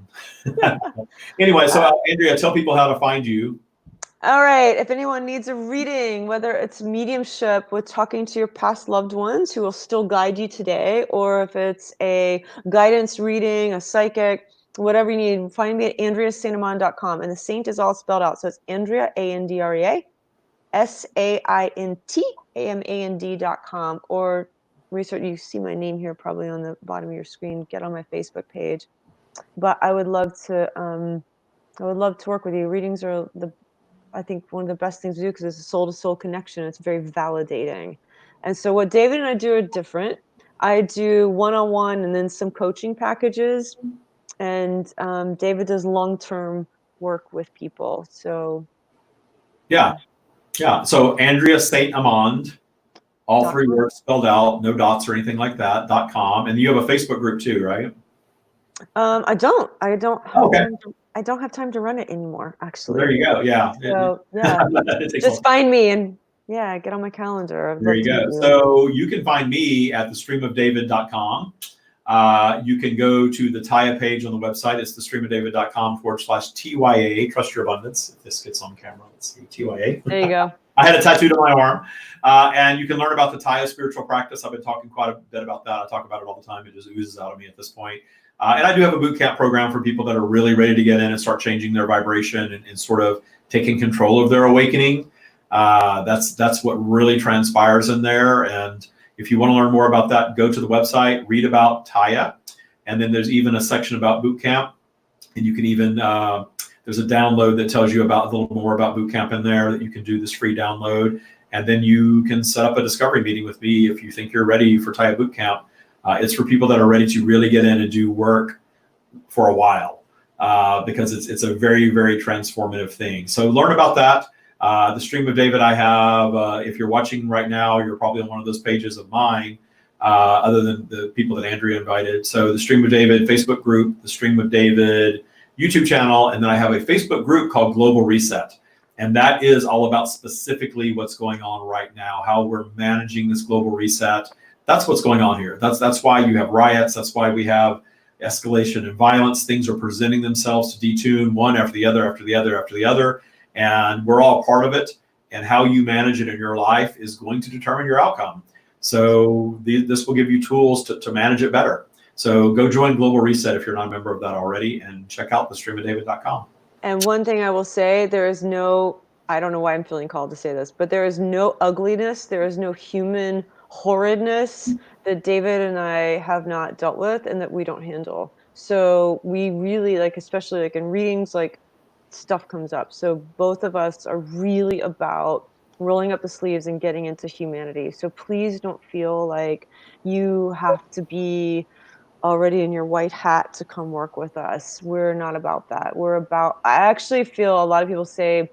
anyway, so Andrea, tell people how to find you. All right. If anyone needs a reading, whether it's mediumship with talking to your past loved ones who will still guide you today, or if it's a guidance reading, a psychic, whatever you need, find me at andreasaintamand.com. And the Saint is all spelled out. So it's Andrea, Andrea, SAINTAMAND.com, or research. You see my name here probably on the bottom of your screen. Get on my Facebook page. But I would love to work with you. Readings are I think one of the best things to do because it's a soul to soul connection. It's very validating. And so what David and I do are different. I do one-on-one and then some coaching packages. And David does long-term work with people. So Yeah. So Andrea St. Amand, all three words spelled out, no dots or anything like that, .com. And you have a Facebook group too, right? I don't Okay. I don't have time to run it anymore, actually. Well, there you go. Yeah. So yeah, just find me and get on my calendar. There you go. So you can find me at thestreamofdavid.com. You can go to the Taya page on the website. It's thestreamofdavid.com/TYA. Trust your abundance. If this gets on camera, let's see. TYA. There you go. I had it tattooed on my arm. And you can learn about the Taya spiritual practice. I've been talking quite a bit about that. I talk about it all the time. It just oozes out of me at this point. And I do have a boot camp program for people that are really ready to get in and start changing their vibration and sort of taking control of their awakening. That's what really transpires in there. And if you want to learn more about that, go to the website, read about Taya. And then there's even a section about boot camp. And you can even, there's a download that tells you about a little more about boot camp in there that you can do this free download. And then you can set up a discovery meeting with me if you think you're ready for Taya boot camp. It's for people that are ready to really get in and do work for a while because it's a very, very transformative thing. So learn about that. The Stream of David I have, if you're watching right now, you're probably on one of those pages of mine, other than the people that Andrea invited. So the Stream of David Facebook group, the Stream of David YouTube channel, and then I have a Facebook group called Global Reset. And that is all about specifically what's going on right now, how we're managing this global reset. That's what's going on here. That's why you have riots. That's why we have escalation and violence. Things are presenting themselves to detune one after the other, after the other, after the other. And we're all part of it. And how you manage it in your life is going to determine your outcome. So this will give you tools to manage it better. So go join Global Reset if you're not a member of that already, and check out thestreamofdavid.com. And one thing I will say, there is no, I don't know why I'm feeling called to say this, but there is no ugliness. There is no human horridness that David and I have not dealt with and that we don't handle. So we really, like, especially like in readings, like stuff comes up. So both of us are really about rolling up the sleeves and getting into humanity. So please don't feel like you have to be already in your white hat to come work with us. We're not about that. We're about, I actually feel a lot of people say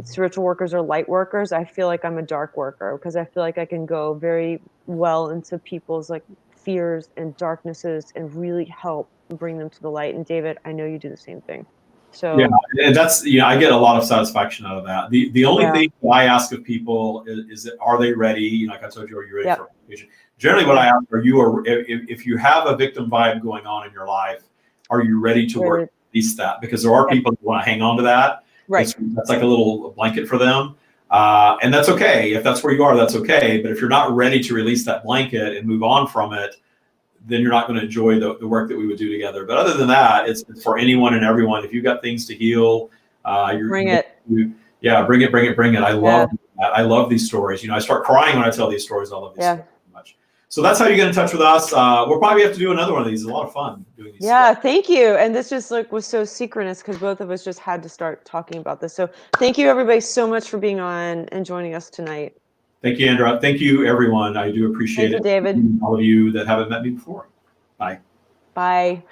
spiritual workers are light workers. I feel like I'm a dark worker because I feel like I can go very well into people's like fears and darknesses and really help bring them to the light. And David, I know you do the same thing. So yeah, and that's, I get a lot of satisfaction out of that. The only thing that I ask of people is that, are they ready? Like I told you, are you ready for vision? Generally, what I ask are if you have a victim vibe going on in your life, are you ready to release that? Because there are people who want to hang on to that. Right. That's like a little blanket for them. And that's okay. If that's where you are, that's okay. But if you're not ready to release that blanket and move on from it, then you're not going to enjoy the work that we would do together. But other than that, it's for anyone and everyone. If you've got things to heal, bring it. Bring it. I love that. I love these stories. I start crying when I tell these stories. I love these stories so much. So that's how you get in touch with us. We'll probably have to do another one of these. It's a lot of fun doing these. Yeah, thank you. And this just was so synchronous because both of us just had to start talking about this. So thank you everybody so much for being on and joining us tonight. Thank you, Andrea. Thank you, everyone. I do appreciate it. David. All of you that haven't met me before. Bye. Bye.